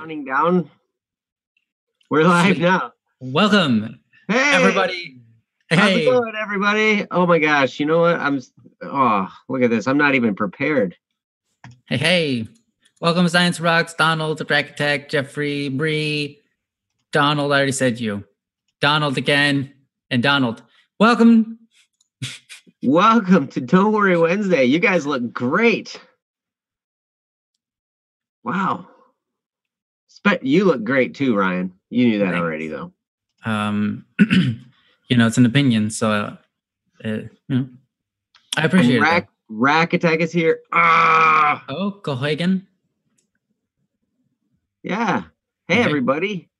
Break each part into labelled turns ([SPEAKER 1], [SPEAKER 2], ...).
[SPEAKER 1] Counting down. We're live now.
[SPEAKER 2] Welcome,
[SPEAKER 1] Hey,
[SPEAKER 2] everybody.
[SPEAKER 1] how's it going, everybody? Oh my gosh, you know what? Look at this. I'm not even prepared.
[SPEAKER 2] Hey. Welcome to Science Rocks. Donald, the Architect, Jeffrey, Bree, Donald. I already said you. Donald again, and Donald. Welcome.
[SPEAKER 1] Welcome to Don't Worry Wednesday. You guys look great. Wow. You look great too, Ryan. You knew that already, though.
[SPEAKER 2] It's an opinion, so I appreciate it.
[SPEAKER 1] Rack Attack is here.
[SPEAKER 2] Oh, Cohagen.
[SPEAKER 1] Yeah. Hey, everybody.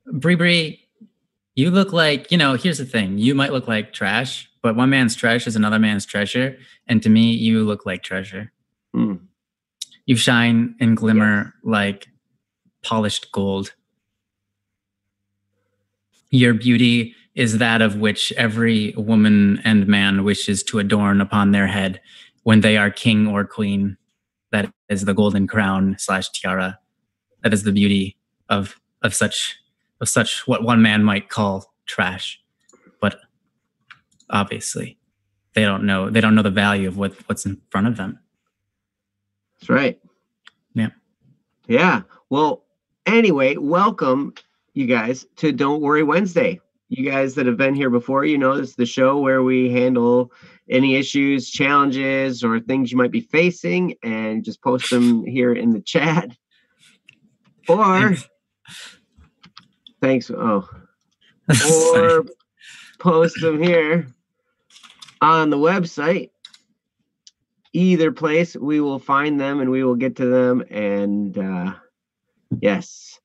[SPEAKER 2] Bree, you look like, here's the thing. You might look like trash, but one man's trash is another man's treasure. And to me, you look like treasure. You shine and glimmer like polished gold. Your beauty is that of which every woman and man wishes to adorn upon their head when they are king or queen. That is the golden crown / tiara. That is the beauty of such what one man might call trash. But obviously, they don't know the value of what's in front of them.
[SPEAKER 1] That's right. Yeah. Well, anyway, welcome, you guys, to Don't Worry Wednesday. You guys that have been here before, this is the show where we handle any issues, challenges, or things you might be facing and just post them here in the chat. Or thanks. Or post them here on the website. Either place, we will find them and we will get to them. And yes,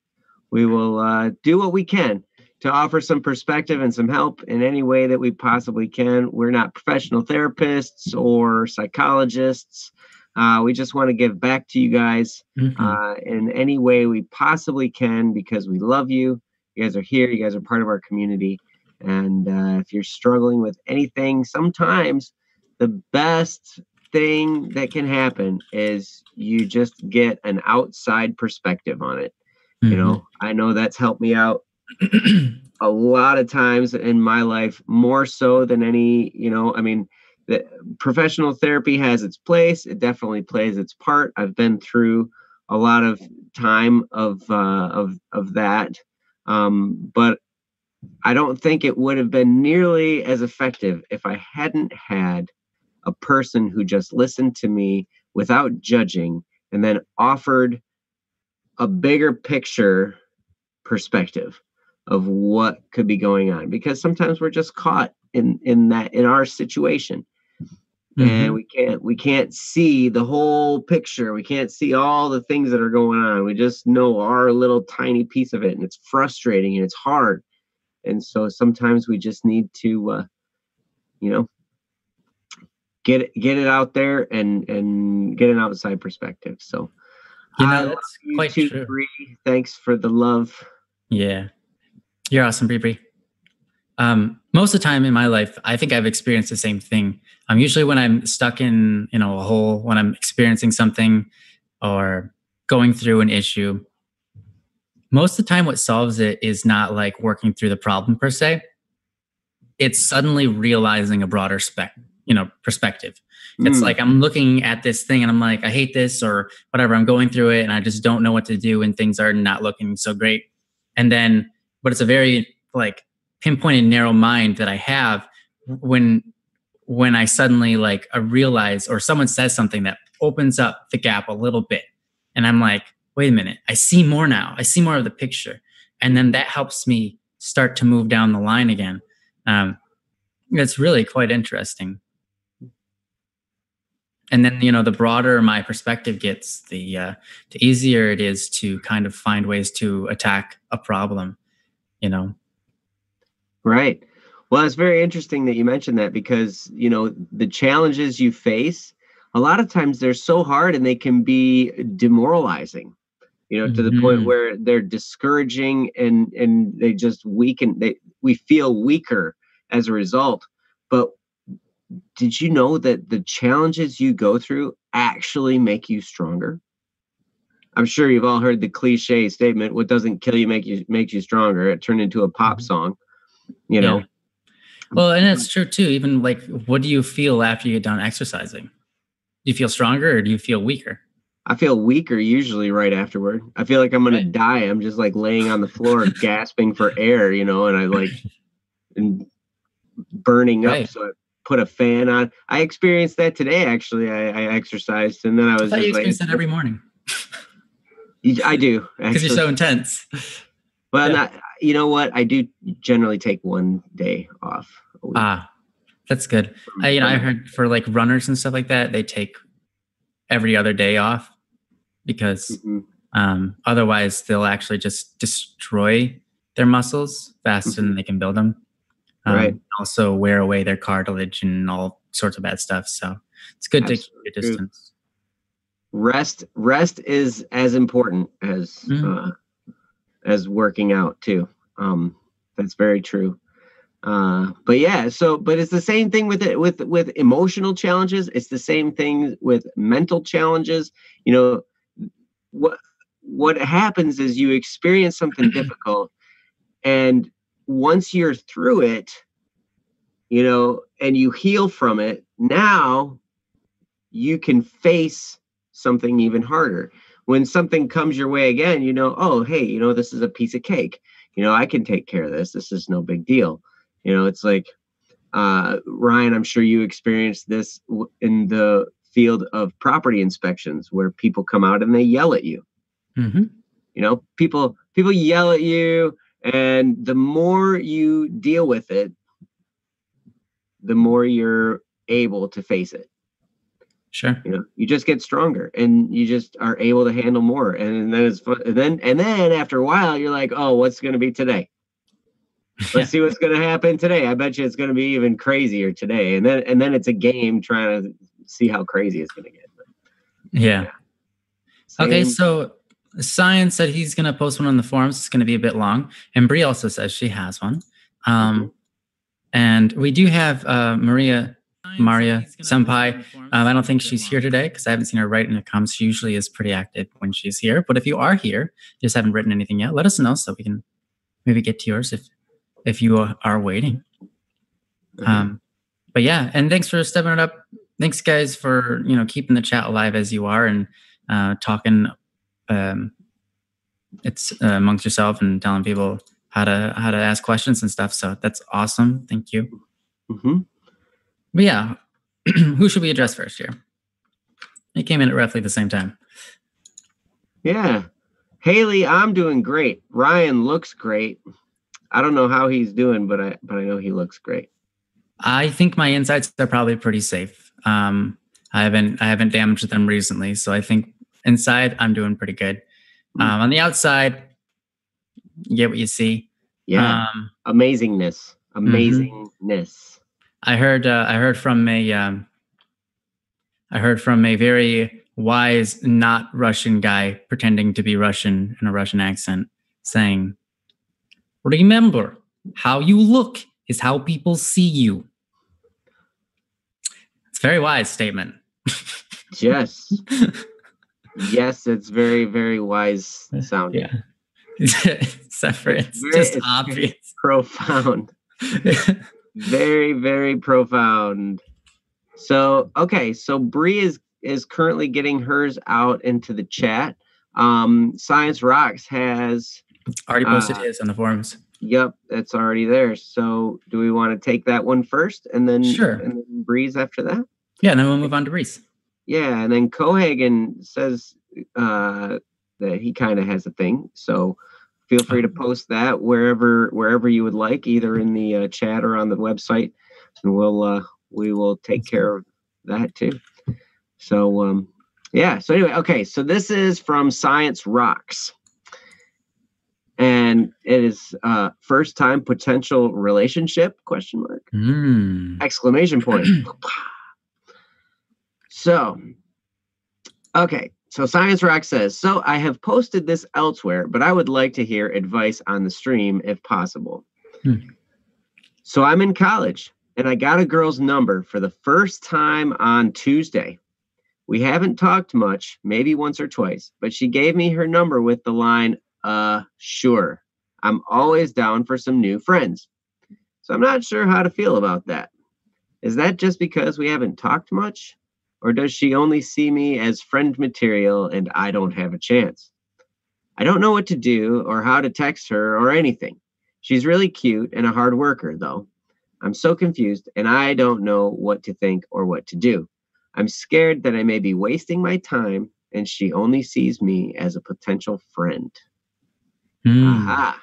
[SPEAKER 1] we will do what we can to offer some perspective and some help in any way that we possibly can. We're not professional therapists or psychologists. We just want to give back to you guys in any way we possibly can because we love you. You guys are here. You guys are part of our community. And if you're struggling with anything, sometimes the best thing that can happen is you just get an outside perspective on it. I know that's helped me out a lot of times in my life, more so than any, the professional therapy has its place. It definitely plays its part. I've been through a lot of time of that. But I don't think it would have been nearly as effective if I hadn't had a person who just listened to me without judging and then offered a bigger picture perspective of what could be going on, because sometimes we're just caught in our situation and we can't see the whole picture. We can't see all the things that are going on. We just know our little tiny piece of it, and it's frustrating and it's hard. And so sometimes we just need to get it out there and get an outside perspective. So
[SPEAKER 2] that's quite true.
[SPEAKER 1] Bree. Thanks for the love.
[SPEAKER 2] Yeah, you're awesome, Bree. Most of the time in my life, I think I've experienced the same thing. Usually when I'm stuck in a hole, when I'm experiencing something or going through an issue, most of the time what solves it is not like working through the problem per se. It's suddenly realizing a broader perspective. It's like I'm looking at this thing and I'm like, I hate this or whatever. I'm going through it and I just don't know what to do and things are not looking so great. And then, but it's a very like pinpointed, narrow mind that I have when I suddenly I realize, or someone says something that opens up the gap a little bit. And I'm like, wait a minute, I see more now. I see more of the picture. And then that helps me start to move down the line again. It's really quite interesting. And then, the broader my perspective gets, the easier it is to kind of find ways to attack a problem,
[SPEAKER 1] Right. Well, it's very interesting that you mentioned that because, the challenges you face, a lot of times they're so hard and they can be demoralizing, to the point where they're discouraging and they just weaken. We feel weaker as a result. But did you know that the challenges you go through actually make you stronger? I'm sure you've all heard the cliche statement, what doesn't kill you makes you stronger. It turned into a pop song, you know.
[SPEAKER 2] Well, and it's true too. Even like, what do you feel after you get done exercising? Do you feel stronger or do you feel weaker?
[SPEAKER 1] I feel weaker usually right afterward. I feel like I'm going to die. I'm just like laying on the floor gasping for air, and I like and burning up. So I put a fan on. I experienced that today, actually. I exercised and then I was
[SPEAKER 2] just you experience that every morning.
[SPEAKER 1] I do.
[SPEAKER 2] Because you're so intense.
[SPEAKER 1] Well, not, you know what? I do generally take one day off a week.
[SPEAKER 2] That's good. I heard for like runners and stuff like that, they take every other day off because otherwise they'll actually just destroy their muscles faster than they can build them.
[SPEAKER 1] Right.
[SPEAKER 2] Also wear away their cartilage and all sorts of bad stuff. So it's good to keep your distance.
[SPEAKER 1] Rest is as important as working out too. That's very true. But it's the same thing with emotional challenges. It's the same thing with mental challenges. What happens is you experience something difficult, and once you're through it, and you heal from it, now you can face something even harder. When something comes your way again, oh, hey, this is a piece of cake. I can take care of this. This is no big deal. It's like, Ryan, I'm sure you experienced this in the field of property inspections where people come out and they yell at you. Mm-hmm. People yell at you, and the more you deal with it, the more you're able to face it.
[SPEAKER 2] Sure.
[SPEAKER 1] You just get stronger and you just are able to handle more. And then it's fun. And then after a while, you're like, oh, what's going to be today? Let's see what's going to happen today. I bet you it's going to be even crazier today. And then it's a game trying to see how crazy it's going to get.
[SPEAKER 2] Yeah. Okay. So Science said he's going to post one on the forums. It's going to be a bit long. And Brie also says she has one. And we do have Maria Senpai. I don't think she's here today because I haven't seen her write in the comments. She usually is pretty active when she's here. But if you are here, just haven't written anything yet, let us know so we can maybe get to yours if you are waiting. But yeah, and thanks for stepping it up. Thanks, guys, for keeping the chat alive as you are and talking. It's amongst yourself and telling people how to ask questions and stuff. So that's awesome. Thank you.
[SPEAKER 1] Mm-hmm.
[SPEAKER 2] But yeah, who should we address first here? It came in at roughly the same time.
[SPEAKER 1] Yeah. Haley, I'm doing great. Ryan looks great. I don't know how he's doing, but I know he looks great.
[SPEAKER 2] I think my insides are probably pretty safe. I haven't damaged them recently, so I think inside I'm doing pretty good. On the outside, you get what you see.
[SPEAKER 1] Yeah. Amazingness.
[SPEAKER 2] I heard from a very wise, not Russian guy pretending to be Russian in a Russian accent, saying, "Remember, how you look is how people see you." It's a very wise statement.
[SPEAKER 1] Yes. Yes, it's very, very wise sounding.
[SPEAKER 2] Yeah. It's just obvious.
[SPEAKER 1] Profound. Very, very profound. So, okay. So Bree is currently getting hers out into the chat. Science Rocks has
[SPEAKER 2] already posted his on the forums.
[SPEAKER 1] Yep, that's already there. So do we want to take that one first and then and then Breeze after that?
[SPEAKER 2] Yeah, and then we'll move on to Breeze.
[SPEAKER 1] Yeah, and then Cohagen says that he kind of has a thing. So feel free to post that wherever you would like, either in the chat or on the website, and we will take care of that too. So So anyway, okay. So this is from Science Rocks, and it is first time potential relationship ? Exclamation point. So, okay. So Science Rock says, so I have posted this elsewhere, but I would like to hear advice on the stream if possible. So I'm in college and I got a girl's number for the first time on Tuesday. We haven't talked much, maybe once or twice, but she gave me her number with the line, sure. I'm always down for some new friends. So I'm not sure how to feel about that. Is that just because we haven't talked much? Or does she only see me as friend material and I don't have a chance? I don't know what to do or how to text her or anything. She's really cute and a hard worker, though. I'm so confused and I don't know what to think or what to do. I'm scared that I may be wasting my time and she only sees me as a potential friend. Aha.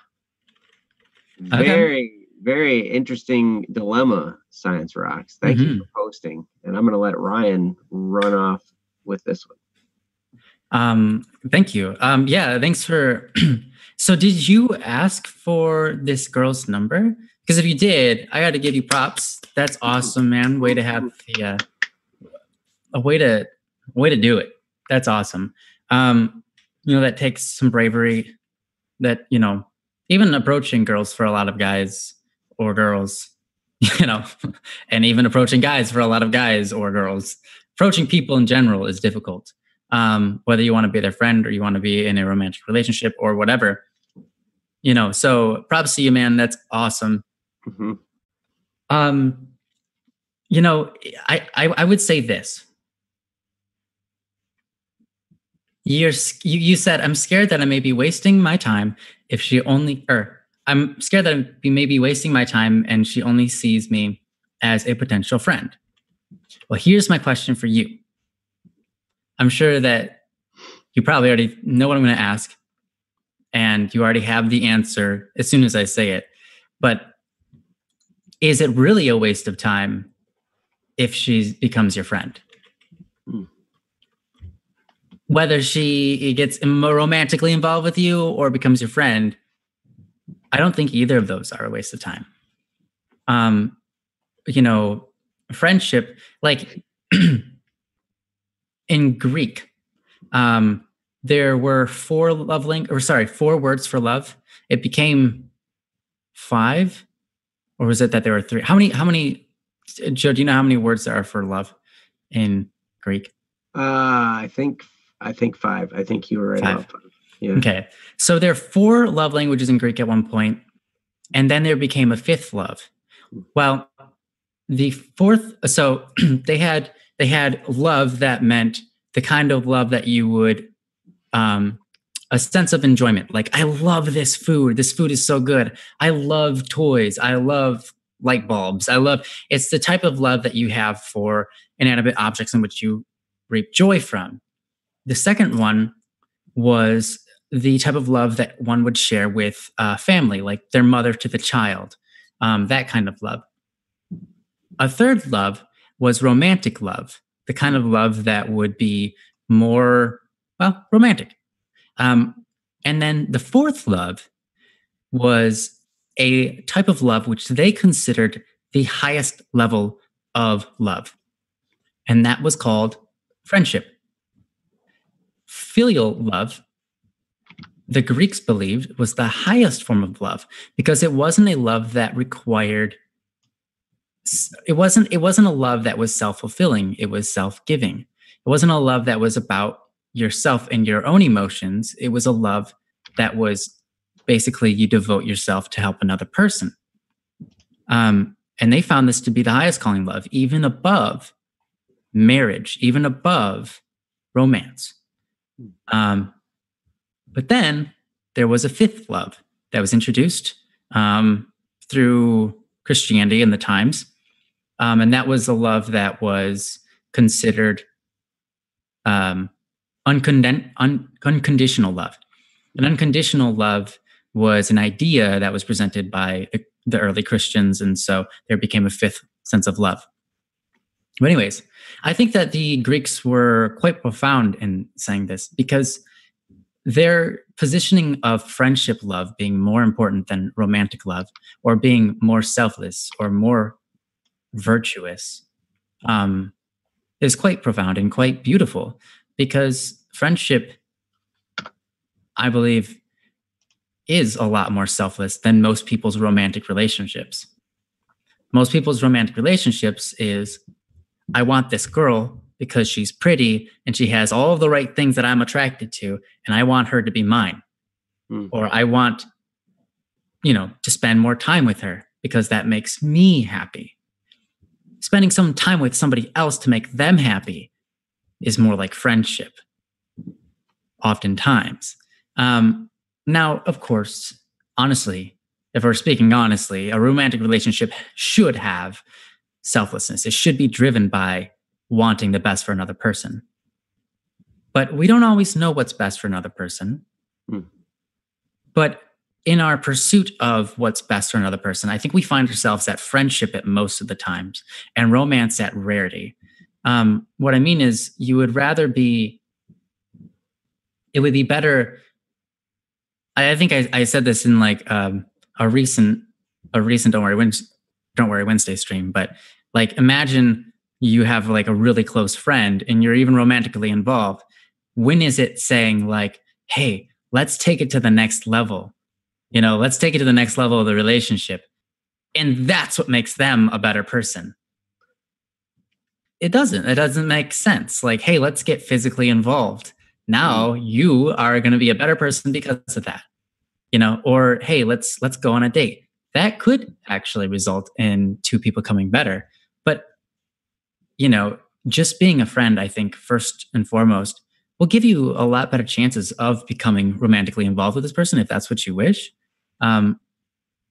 [SPEAKER 2] Okay.
[SPEAKER 1] Very, very interesting dilemma, Science Rocks. Thank you for posting. And I'm going to let Ryan run off with this one.
[SPEAKER 2] Thank you. Yeah, thanks for. So did you ask for this girl's number? Because if you did, I got to give you props. That's awesome, man. Way to have the a way to do it. That's awesome. That takes some bravery. That even approaching girls for a lot of guys or girls, and even approaching guys for a lot of guys or girls, approaching people in general is difficult. Whether you want to be their friend or you want to be in a romantic relationship or whatever, so props to you, man. That's awesome.
[SPEAKER 1] Mm-hmm.
[SPEAKER 2] I would say this. You said, I'm scared that I may be wasting my time if she only, or I'm scared that I may be wasting my time and she only sees me as a potential friend. Well, here's my question for you. I'm sure that you probably already know what I'm going to ask, and you already have the answer as soon as I say it. But is it really a waste of time if she becomes your friend? Whether she gets romantically involved with you or becomes your friend, I don't think either of those are a waste of time. Friendship, like in Greek, there were four words for love. It became 5, or was it that there were 3? How many, Joe, do you know how many words there are for love in Greek?
[SPEAKER 1] I think 5. I think you were right about 5. Yeah. Okay.
[SPEAKER 2] So there are 4 love languages in Greek at one point, and then there became a 5th love. Well, the 4th, so they had love that meant the kind of love that you would, a sense of enjoyment. Like, I love this food. This food is so good. I love toys. I love light bulbs. It's the type of love that you have for inanimate objects in which you reap joy from. The second one was the type of love that one would share with family, like their mother to the child, that kind of love. A third love was romantic love, the kind of love that would be more, romantic. And then the 4th love was a type of love which they considered the highest level of love. And that was called friendship. Filial love, the Greeks believed, was the highest form of love because it wasn't a love that required, it wasn't a love that was self-fulfilling. It was self-giving. It wasn't a love that was about yourself and your own emotions. It was a love that was basically you devote yourself to help another person. And they found this to be the highest calling love, even above marriage, even above romance. But then there was a 5th love that was introduced through Christianity in the times. And that was a love that was considered unconditional love. An unconditional love was an idea that was presented by the early Christians. And so there became a 5th sense of love. But anyways, I think that the Greeks were quite profound in saying this because their positioning of friendship love being more important than romantic love, or being more selfless or more virtuous, is quite profound and quite beautiful, because friendship, I believe, is a lot more selfless than most people's romantic relationships. Most people's romantic relationships is, I want this girl because she's pretty and she has all of the right things that I'm attracted to, and I want her to be mine. Or I want, to spend more time with her because that makes me happy. Spending some time with somebody else to make them happy is more like friendship, oftentimes. Now, of course, honestly, if we're speaking honestly, a romantic relationship should have selflessness. It should be driven by wanting the best for another person. But we don't always know what's best for another person. But in our pursuit of what's best for another person, I think we find ourselves at friendship at most of the times and romance at rarity. What I mean is it would be better. I think I said this in like a recent Don't Worry Wednesday stream, but like imagine you have like a really close friend and you're even romantically involved. When is it saying like, hey, let's take it to the next level? Let's take it to the next level of the relationship. And that's what makes them a better person. It doesn't make sense. Like, hey, let's get physically involved. Now you are going to be a better person because of that. Or hey, let's go on a date. That could actually result in two people coming better. But, just being a friend, I think first and foremost, will give you a lot better chances of becoming romantically involved with this person if that's what you wish.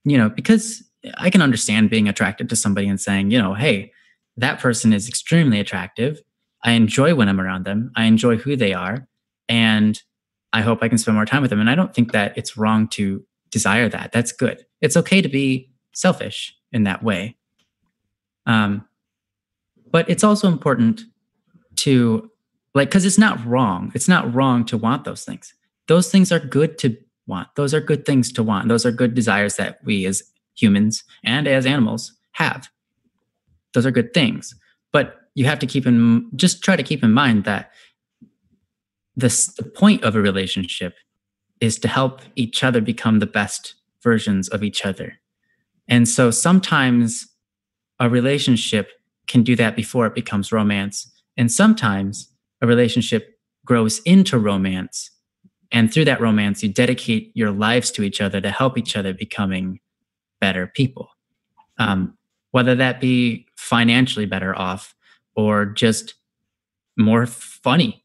[SPEAKER 2] Because I can understand being attracted to somebody and saying, hey, that person is extremely attractive. I enjoy when I'm around them. I enjoy who they are. And I hope I can spend more time with them. And I don't think that it's wrong to desire that. That's good. It's okay to be selfish in that way. But it's also important to because it's not wrong. It's not wrong to want those things. Those things are good to want. Those are good things to want. Those are good desires that we as humans and as animals have. Those are good things. But you have to try to keep in mind that the point of a relationship is to help each other become the best versions of each other. And so sometimes a relationship can do that before it becomes romance. And sometimes a relationship grows into romance. And through that romance, you dedicate your lives to each other to help each other becoming better people. Whether that be financially better off or just more funny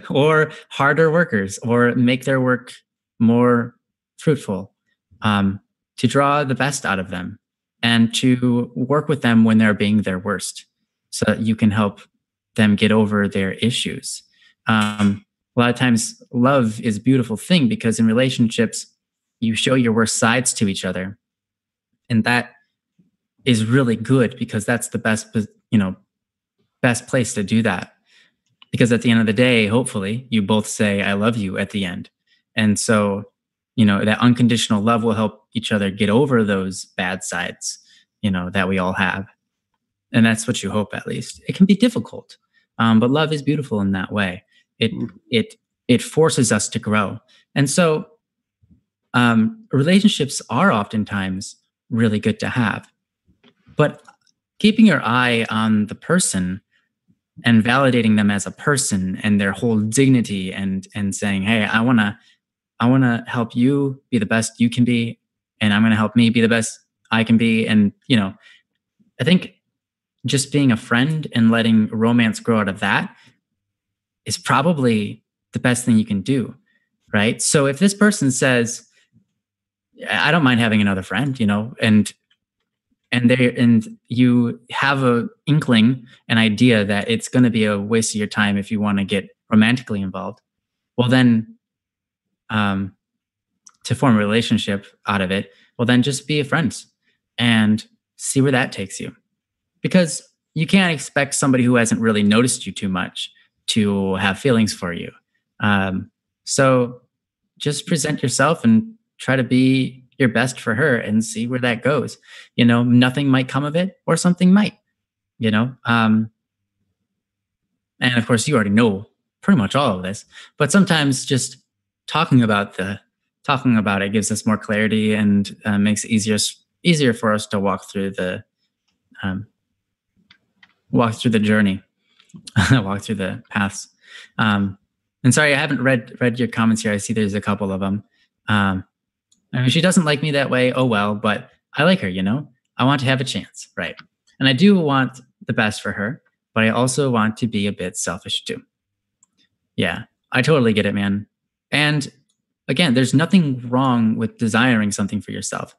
[SPEAKER 2] or harder workers or make their work more fruitful, to draw the best out of them and to work with them when they're being their worst so that you can help them get over their issues. A lot of times love is a beautiful thing because in relationships, you show your worst sides to each other. And that is really good because that's the best place to do that. Because at the end of the day, hopefully you both say, I love you at the end. And so, that unconditional love will help each other get over those bad sides, that we all have. And that's what you hope, at least. It can be difficult, but love is beautiful in that way. It forces us to grow. And so relationships are oftentimes really good to have. But keeping your eye on the person and validating them as a person and their whole dignity and saying, hey, I want to help you be the best you can be, and I'm going to help me be the best I can be. And, I think just being a friend and letting romance grow out of that is probably the best thing you can do, right? So if this person says, I don't mind having another friend, and you have a inkling, an idea that it's going to be a waste of your time if you want to get romantically involved, well then, to form a relationship out of it, well then just be friends and see where that takes you. Because you can't expect somebody who hasn't really noticed you too much to have feelings for you. So just present yourself and try to be your best for her and see where that goes. Nothing might come of it or something might, and of course you already know pretty much all of this, but sometimes just talking about it gives us more clarity and makes it easier for us to walk through the journey. walk through the paths. And sorry, I haven't read your comments here. I see there's a couple of them. I mean, she doesn't like me that way. Oh well, but I like her. I want to have a chance, right? And I do want the best for her, but I also want to be a bit selfish too. Yeah, I totally get it, man. And again, there's nothing wrong with desiring something for yourself,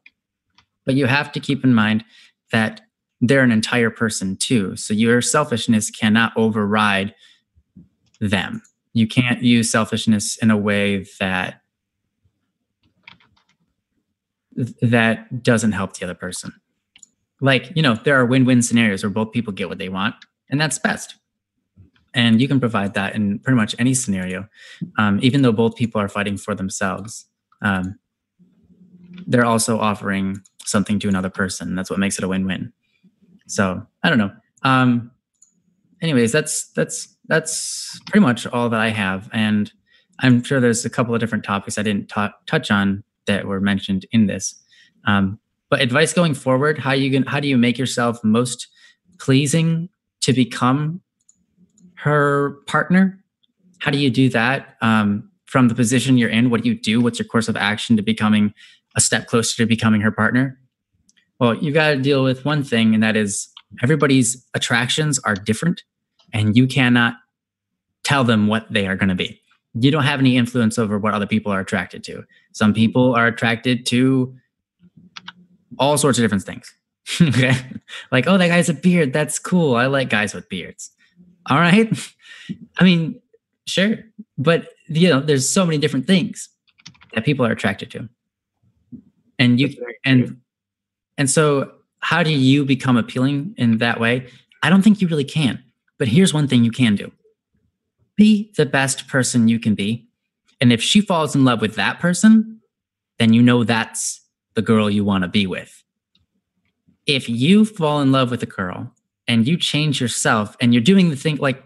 [SPEAKER 2] but you have to keep in mind that they're an entire person too. So your selfishness cannot override them. You can't use selfishness in a way that doesn't help the other person. Like, there are win-win scenarios where both people get what they want, and that's best. And you can provide that in pretty much any scenario, even though both people are fighting for themselves. They're also offering something to another person. That's what makes it a win-win. So I don't know. Anyways, that's pretty much all that I have. And I'm sure there's a couple of different topics I didn't touch on that were mentioned in this. But advice going forward, how do you make yourself most pleasing to become her partner? How do you do that from the position you're in? What do you do? What's your course of action to becoming a step closer to becoming her partner? Well, you got to deal with one thing, and that is everybody's attractions are different, and you cannot tell them what they are going to be. You don't have any influence over what other people are attracted to. Some people are attracted to all sorts of different things. Okay. Like, oh, that guy has a beard. That's cool. I like guys with beards. All right. I mean, sure. But, there's so many different things that people are attracted to. And so how do you become appealing in that way? I don't think you really can. But here's one thing you can do. Be the best person you can be. And if she falls in love with that person, then that's the girl you want to be with. If you fall in love with a girl and you change yourself and you're doing the thing, like,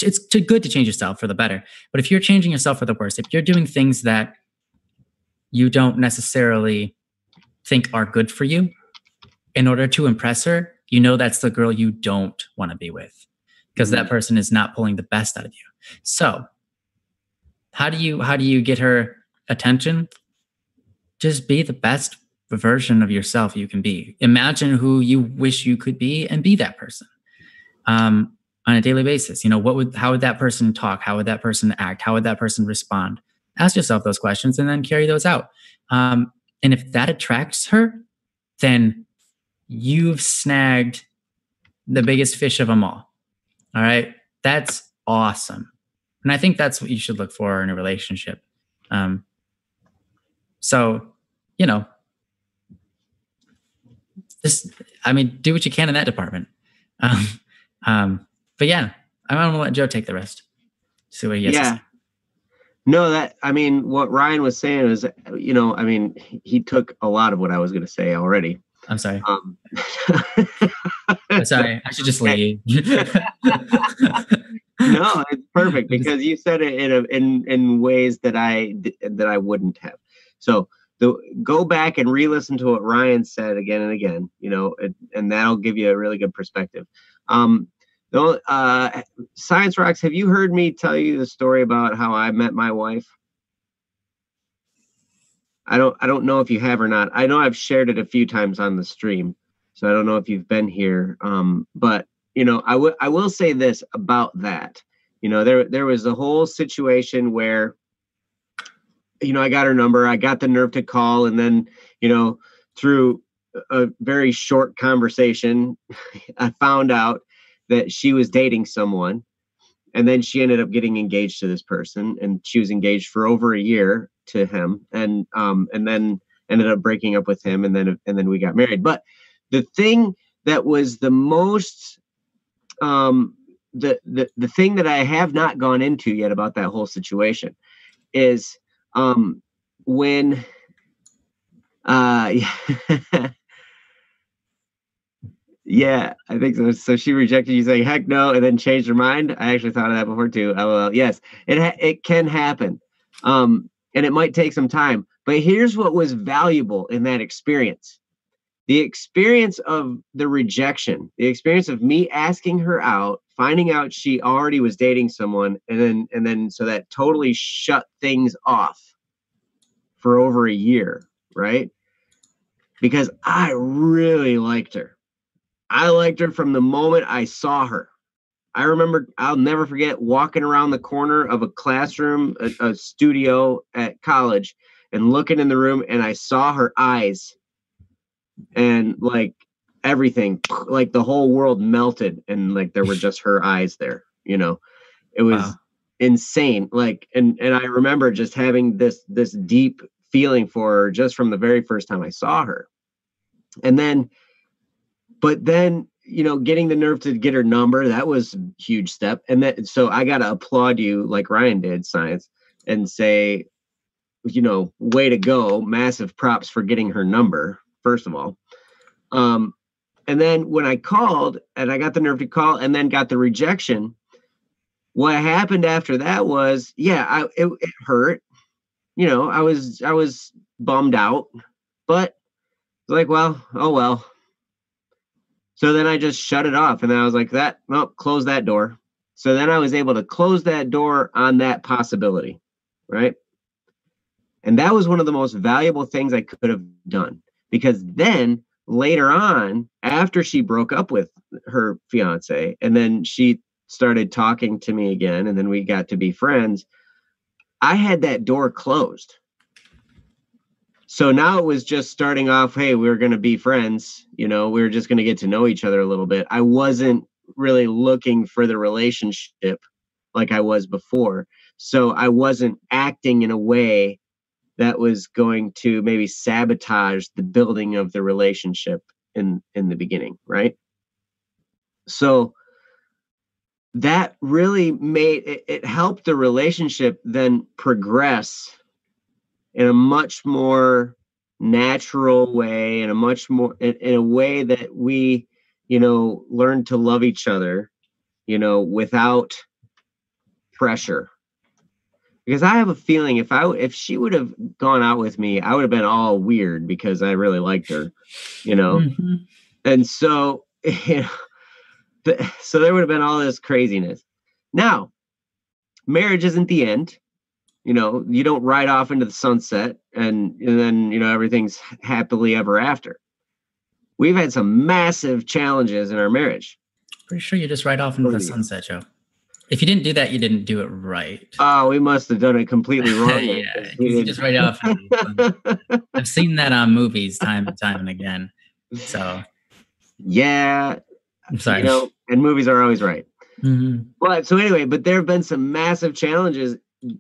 [SPEAKER 2] it's too good to change yourself for the better. But if you're changing yourself for the worse, if you're doing things that you don't necessarily think are good for you in order to impress her, that's the girl you don't want to be with, because that person is not pulling the best out of you. So how do you get her attention? Just be the best version of yourself you can be. Imagine who you wish you could be and be that person on a daily basis. How would that person talk? How would that person act? How would that person respond? Ask yourself those questions and then carry those out. And if that attracts her, then you've snagged the biggest fish of them all. All right. That's awesome. And I think that's what you should look for in a relationship. So, do what you can in that department. But yeah, I'm going to let Joe take the rest. See what he has to say.
[SPEAKER 1] No, what Ryan was saying is, he took a lot of what I was going to say already.
[SPEAKER 2] I'm sorry. Sorry, I should just leave.
[SPEAKER 1] No, it's perfect because you said it in ways that I wouldn't have. So go back and re-listen to what Ryan said again and again. And that'll give you a really good perspective. Science Rocks, have you heard me tell you the story about how I met my wife? I don't know if you have or not. I know I've shared it a few times on the stream, so I don't know if you've been here. But I will say this about that. There was a whole situation where, I got her number, I got the nerve to call, and then, through a very short conversation, I found out that she was dating someone, and then she ended up getting engaged to this person, and she was engaged for over a year to him, and then ended up breaking up with him, and then we got married. But the thing that was the most the thing that I have not gone into yet about that whole situation is when yeah, I think so. So she rejected you saying heck no and then changed her mind. I actually thought of that before too. LOL. Yes, it can happen. And it might take some time. But here's what was valuable in that experience. the experience of the rejection, the experience of me asking her out, finding out she already was dating someone, and then so that totally shut things off for over a year, right? Because I really liked her. I liked her from the moment I saw her. I remember, I'll never forget walking around the corner of a classroom, a studio at college, and looking in the room, and I saw her eyes, and like everything, like the whole world melted, and like there were just her eyes there. It was insane. Like, and I remember just having this deep feeling for her just from the very first time I saw her. And then, but then, getting the nerve to get her number, that was a huge step. And so I got to applaud you like Ryan did, Science, and say, way to go. Massive props for getting her number, first of all. And then when I called and I got the nerve to call and then got the rejection, what happened after that was, it hurt. I was bummed out, but like, well, oh well. So then I just shut it off, and then I was like, close that door. So then I was able to close that door on that possibility, right? And that was one of the most valuable things I could have done, because then later on, after she broke up with her fiance, and then she started talking to me again, and then we got to be friends, I had that door closed. So now it was just starting off, hey, we're going to be friends. We were just going to get to know each other a little bit. I wasn't really looking for the relationship like I was before. So I wasn't acting in a way that was going to maybe sabotage the building of the relationship in the beginning, right? So that really made it helped the relationship then progress in a much more natural way, in a way that we, learned to love each other, without pressure. Because I have a feeling if she would have gone out with me, I would have been all weird because I really liked her,
[SPEAKER 2] Mm-hmm.
[SPEAKER 1] And so, so there would have been all this craziness. Now, marriage isn't the end. You don't ride off into the sunset and then, everything's happily ever after. We've had some massive challenges in our marriage.
[SPEAKER 2] Pretty sure you just ride off into the sunset, Joe. If you didn't do that, you didn't do it right.
[SPEAKER 1] Oh, we must have done it completely wrong.
[SPEAKER 2] Yeah, you just ride off. I've seen that on movies time and time and again. So,
[SPEAKER 1] yeah,
[SPEAKER 2] I'm sorry.
[SPEAKER 1] And movies are always right.
[SPEAKER 2] Mm-hmm.
[SPEAKER 1] But there have been some massive challenges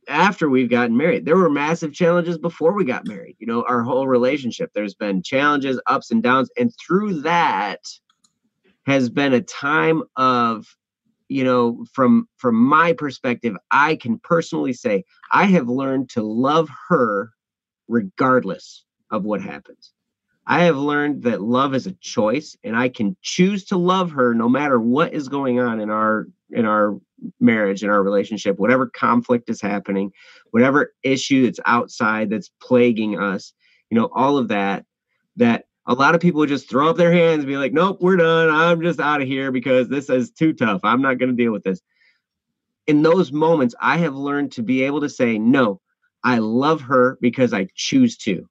[SPEAKER 1] after we've gotten married. There were massive challenges before we got married. Our whole relationship, there's been challenges, ups and downs. And through that has been a time of, from my perspective, I can personally say I have learned to love her regardless of what happens. I have learned that love is a choice, and I can choose to love her no matter what is going on in our marriage, in our relationship, whatever conflict is happening, whatever issue that's outside that's plaguing us, all of that a lot of people would just throw up their hands and be like, nope, we're done. I'm just out of here because this is too tough. I'm not going to deal with this. In those moments, I have learned to be able to say, no, I love her because I choose to.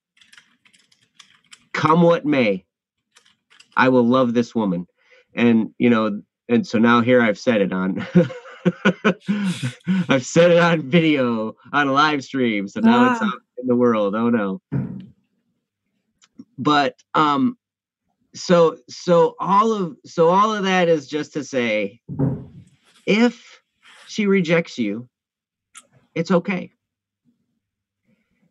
[SPEAKER 1] Come what may, I will love this woman. And, and so now here I've said it on, I've said it on video, on a live stream. So now it's out in the world. Oh no. But, so all of that is just to say, if she rejects you, it's okay.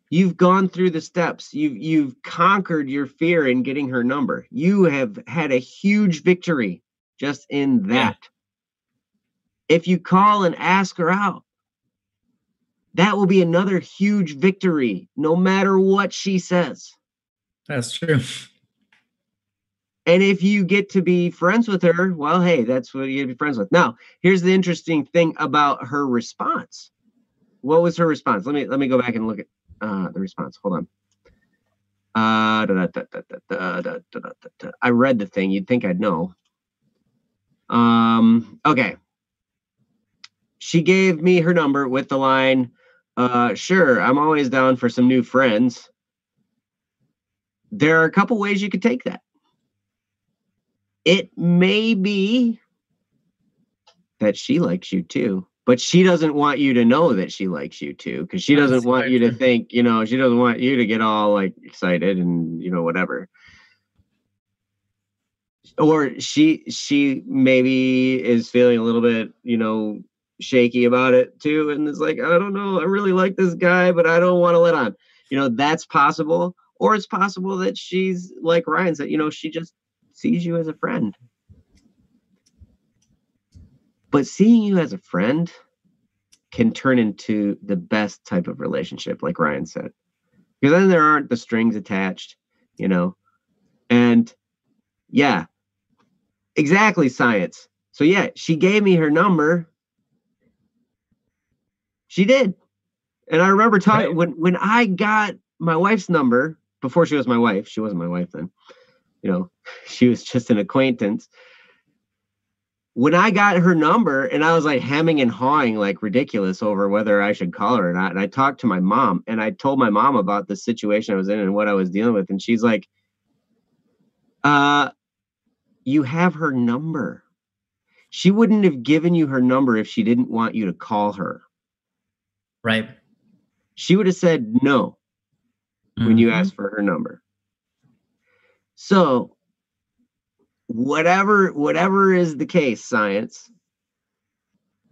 [SPEAKER 1] You've gone through the steps. You've conquered your fear in getting her number. You have had a huge victory just in that. Yeah. If you call and ask her out, that will be another huge victory, no matter what she says.
[SPEAKER 2] That's true.
[SPEAKER 1] And if you get to be friends with her, well, hey, that's what you get to be friends with. Now, here's the interesting thing about her response. What was her response? Let me go back and look at the response. Hold I read the thing. You'd think I'd know. Okay. She gave me her number with the line, sure, I'm always down for some new friends. There are a couple ways you could take that. It may be that she likes you too, but she doesn't want you to know that she likes you too, because she doesn't want you to think, she doesn't want you to get all like excited and, whatever. Or she maybe is feeling a little bit, shaky about it too, and is like, I don't know, I really like this guy, but I don't want to let on. That's possible. Or it's possible that she's like Ryan said, she just sees you as a friend. But seeing you as a friend can turn into the best type of relationship, like Ryan said, because then there aren't the strings attached, and yeah, exactly, science. So yeah, she gave me her number. She did. And I remember talking when I got my wife's number, before she was my wife. She wasn't my wife then. She was just an acquaintance. When I got her number, and I was like hemming and hawing like ridiculous over whether I should call her or not. And I talked to my mom, and I told my mom about the situation I was in and what I was dealing with. And she's like, you have her number. She wouldn't have given you her number if she didn't want you to call her.
[SPEAKER 2] Right.
[SPEAKER 1] She would have said no when you asked for her number. So whatever is the case, science,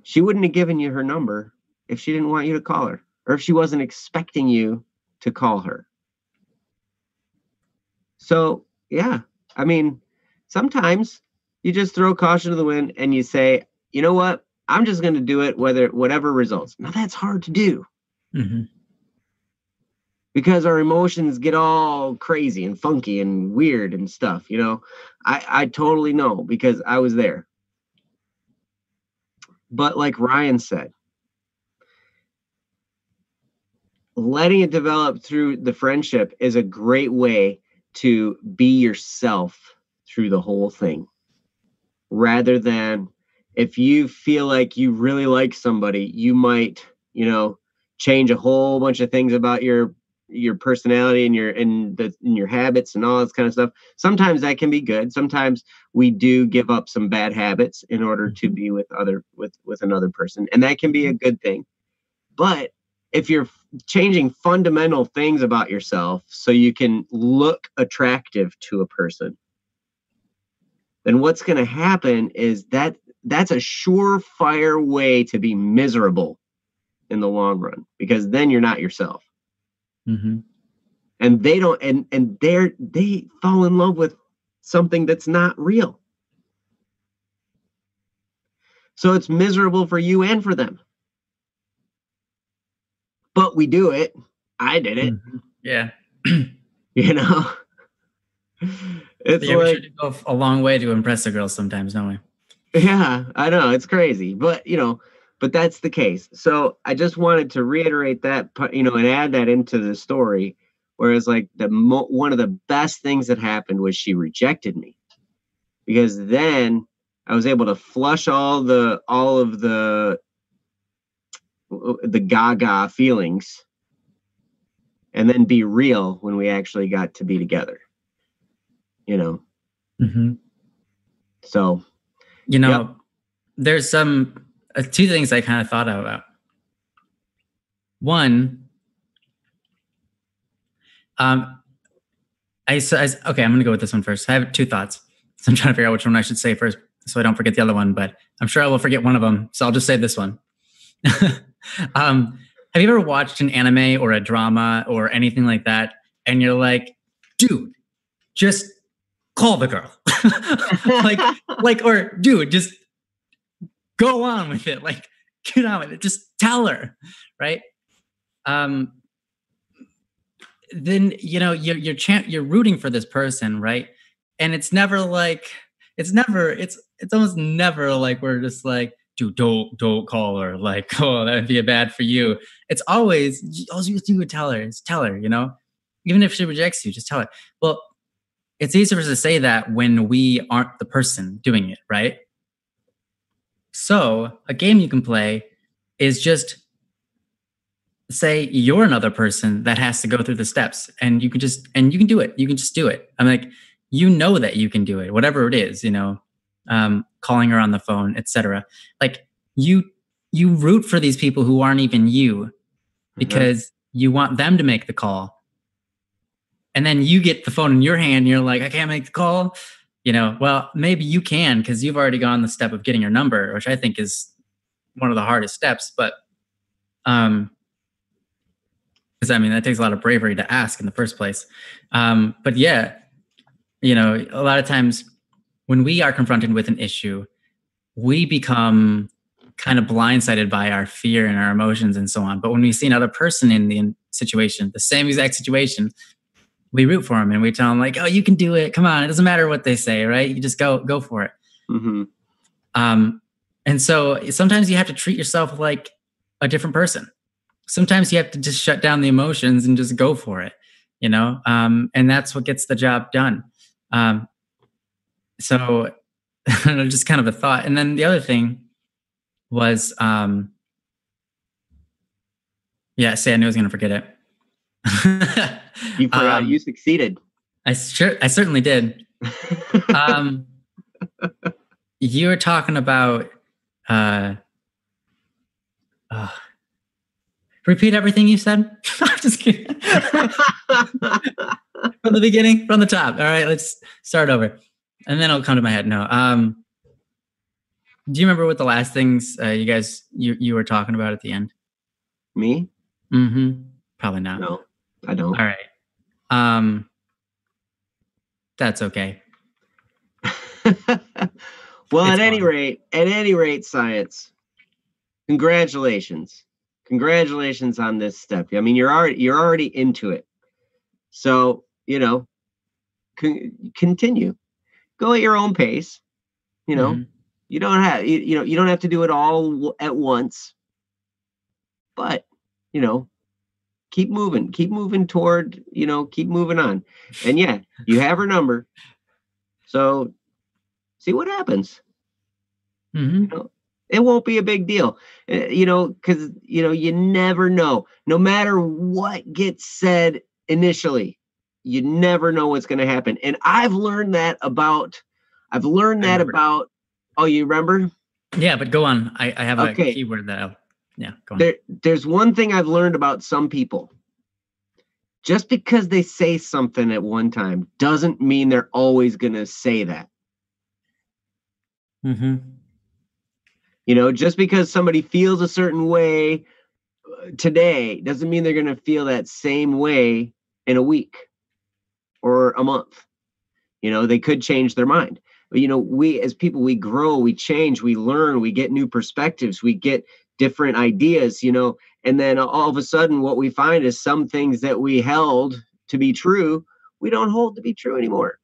[SPEAKER 1] she wouldn't have given you her number if she didn't want you to call her, or if she wasn't expecting you to call her. So yeah, I mean, sometimes you just throw caution to the wind and you say, you know what? I'm just going to do it whatever results. Now that's hard to do.
[SPEAKER 2] Mm-hmm.
[SPEAKER 1] Because our emotions get all crazy and funky and weird and stuff, I totally know, because I was there. But like Ryan said, letting it develop through the friendship is a great way to be yourself through the whole thing. Rather than, if you feel like you really like somebody, you might, change a whole bunch of things about your personality and your habits and all this kind of stuff. Sometimes that can be good. Sometimes we do give up some bad habits in order to be with another person, and that can be a good thing. But if you're changing fundamental things about yourself so you can look attractive to a person, then what's going to happen is that's a surefire way to be miserable in the long run, because then you're not yourself.
[SPEAKER 2] Mm-hmm.
[SPEAKER 1] And they don't, and they fall in love with something that's not real. So it's miserable for you and for them. But we do it. I did it.
[SPEAKER 2] Mm-hmm. Yeah.
[SPEAKER 1] It's
[SPEAKER 2] we should go a long way to impress a girl sometimes, don't we?
[SPEAKER 1] Yeah, I know, it's crazy, but but that's the case. So I just wanted to reiterate that, and add that into the story. Whereas like one of the best things that happened was she rejected me, because then I was able to flush all of the gaga feelings, and then be real when we actually got to be together.
[SPEAKER 2] Mm-hmm.
[SPEAKER 1] So,
[SPEAKER 2] yep. There's some two things I kind of thought about. One, okay, I'm going to go with this one first. I have two thoughts. So I'm trying to figure out which one I should say first so I don't forget the other one, but I'm sure I will forget one of them. So I'll just say this one. Have you ever watched an anime or a drama or anything like that, and you're like, dude, just call the girl. or dude, just go on with it. Like, get on with it. Just tell her, right? Then you're rooting for this person, right? And it's almost never like we're just like, dude, don't call her. Like, oh, that'd be bad for you. It's always all you do is tell her, even if she rejects you, just tell her. Well, it's easier to say that when we aren't the person doing it, right? So a game you can play is just say you're another person that has to go through the steps, and you can do it. You can just do it. I'm like, you know that you can do it, whatever it is, calling her on the phone, etc. Like you root for these people who aren't even you because you want them to make the call. And then you get the phone in your hand and you're like, I can't make the call. Well, maybe you can because you've already gone the step of getting your number, which I think is one of the hardest steps. But because that takes a lot of bravery to ask in the first place. But yeah, a lot of times when we are confronted with an issue, we become kind of blindsided by our fear and our emotions and so on. But when we see another person in the situation, the same exact situation, we root for them and we tell them like, oh, you can do it. Come on. It doesn't matter what they say, right? You just go for it.
[SPEAKER 1] Mm-hmm.
[SPEAKER 2] And so sometimes you have to treat yourself like a different person. Sometimes you have to just shut down the emotions and just go for it, and that's what gets the job done. So just kind of a thought. And then the other thing was, I knew I was going to forget it.
[SPEAKER 1] You forgot. You succeeded.
[SPEAKER 2] I certainly did. You were talking about, repeat everything you said. I'm just kidding. From the beginning, from the top. All right, let's start over. And then it'll come to my head. No. Do you remember what the last things you were talking about at the end?
[SPEAKER 1] Me?
[SPEAKER 2] Mm-hmm. Probably not.
[SPEAKER 1] No, I don't.
[SPEAKER 2] All right. That's okay.
[SPEAKER 1] Well, at any rate, science. Congratulations on this step. You're already into it. So, continue. Go at your own pace.
[SPEAKER 2] Mm-hmm.
[SPEAKER 1] You don't have to do it all at once. But, keep moving toward, keep moving on. And yeah, you have her number. So see what happens.
[SPEAKER 2] Mm-hmm.
[SPEAKER 1] It won't be a big deal, because, you never know. No matter what gets said initially, you never know what's going to happen. And I've learned that about, oh, you remember?
[SPEAKER 2] Yeah, but go on. I have a keyword that go on.
[SPEAKER 1] There's one thing I've learned about some people. Just because they say something at one time doesn't mean they're always going to say that.
[SPEAKER 2] Mm-hmm.
[SPEAKER 1] Just because somebody feels a certain way today doesn't mean they're going to feel that same way in a week or a month. They could change their mind. But, we as people, we grow, we change, we learn, we get new perspectives, we get different ideas, and then all of a sudden what we find is some things that we held to be true, we don't hold to be true anymore.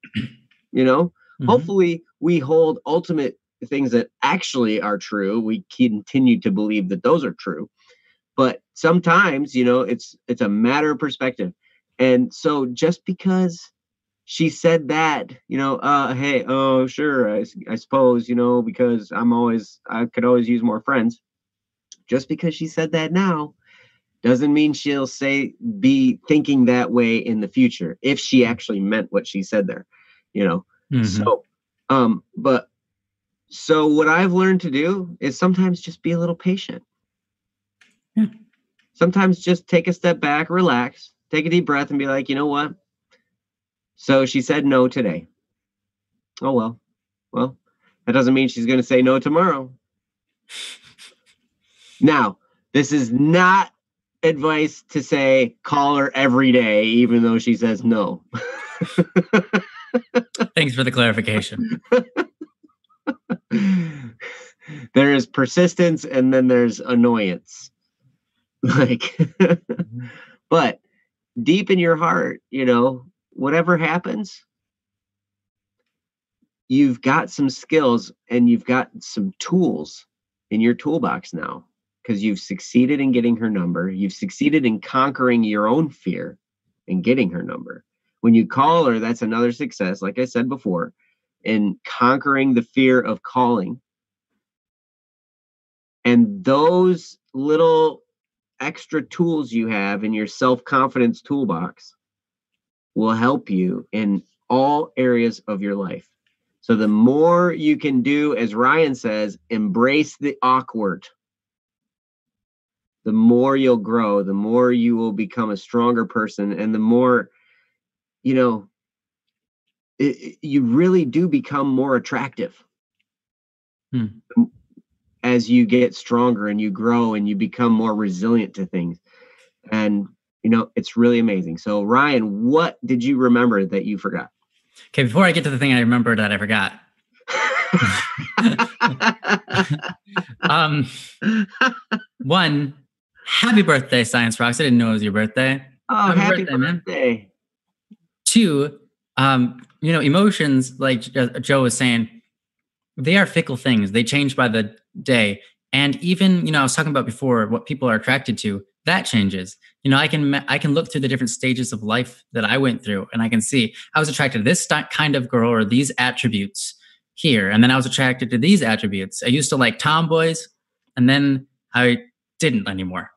[SPEAKER 1] Mm-hmm. Hopefully we hold ultimate things that actually are true. We continue to believe that those are true, but sometimes, it's a matter of perspective. And so just because she said that, hey, oh, sure, I suppose, because I could always use more friends. Just because she said that now doesn't mean she'll be thinking that way in the future, if she actually meant what she said there,
[SPEAKER 2] Mm-hmm.
[SPEAKER 1] So what I've learned to do is sometimes just be a little patient.
[SPEAKER 2] Yeah.
[SPEAKER 1] Sometimes just take a step back, relax, take a deep breath and be like, you know what? So she said no today. Oh, well, that doesn't mean she's going to say no tomorrow. Now, this is not advice to say call her every day, even though she says no.
[SPEAKER 2] Thanks for the clarification.
[SPEAKER 1] There is persistence and then there's annoyance. But deep in your heart, whatever happens, you've got some skills and you've got some tools in your toolbox now, because you've succeeded in getting her number. You've succeeded in conquering your own fear. and getting her number. When you call her, that's another success, like I said before, in conquering the fear of calling. And those little extra tools you have in your self-confidence toolbox will help you in all areas of your life. So the more you can do, as Ryan says, embrace the awkward, the more you'll grow, the more you will become a stronger person, and the more, you really do become more attractive as you get stronger and you grow and you become more resilient to things. And, it's really amazing. So, Ryan, what did you remember that you forgot?
[SPEAKER 2] Okay, before I get to the thing I remembered that I forgot. One, happy birthday, Science Rocks. I didn't know it was your birthday.
[SPEAKER 1] Oh, happy birthday.
[SPEAKER 2] Man. Two, emotions, like Joe was saying, they are fickle things. They change by the day. And even, I was talking about before, what people are attracted to, that changes. I can look through the different stages of life that I went through, and I can see I was attracted to this kind of girl or these attributes here. And then I was attracted to these attributes. I used to like tomboys, and then I didn't anymore.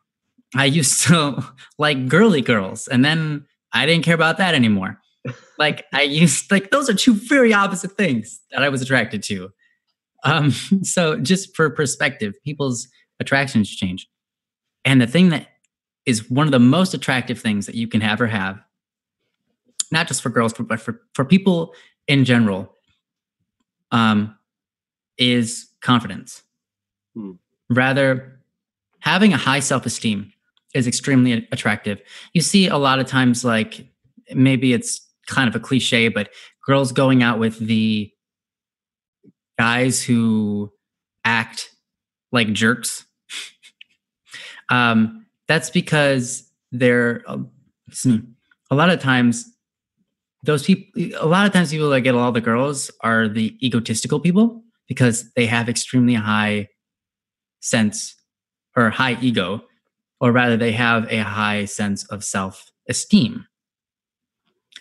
[SPEAKER 2] I used to like girly girls, and then I didn't care about that anymore. Those are two very opposite things that I was attracted to. So just for perspective, people's attractions change. And the thing that is one of the most attractive things that you can ever have, not just for girls, but for people in general, is confidence. Rather, having a high self-esteem is extremely attractive. You see a lot of times, like, maybe it's kind of a cliche, but girls going out with the guys who act like jerks. That's because they're, a lot of times people that get all the girls are the egotistical people, because they have extremely high sense or high ego, or rather they have a high sense of self-esteem.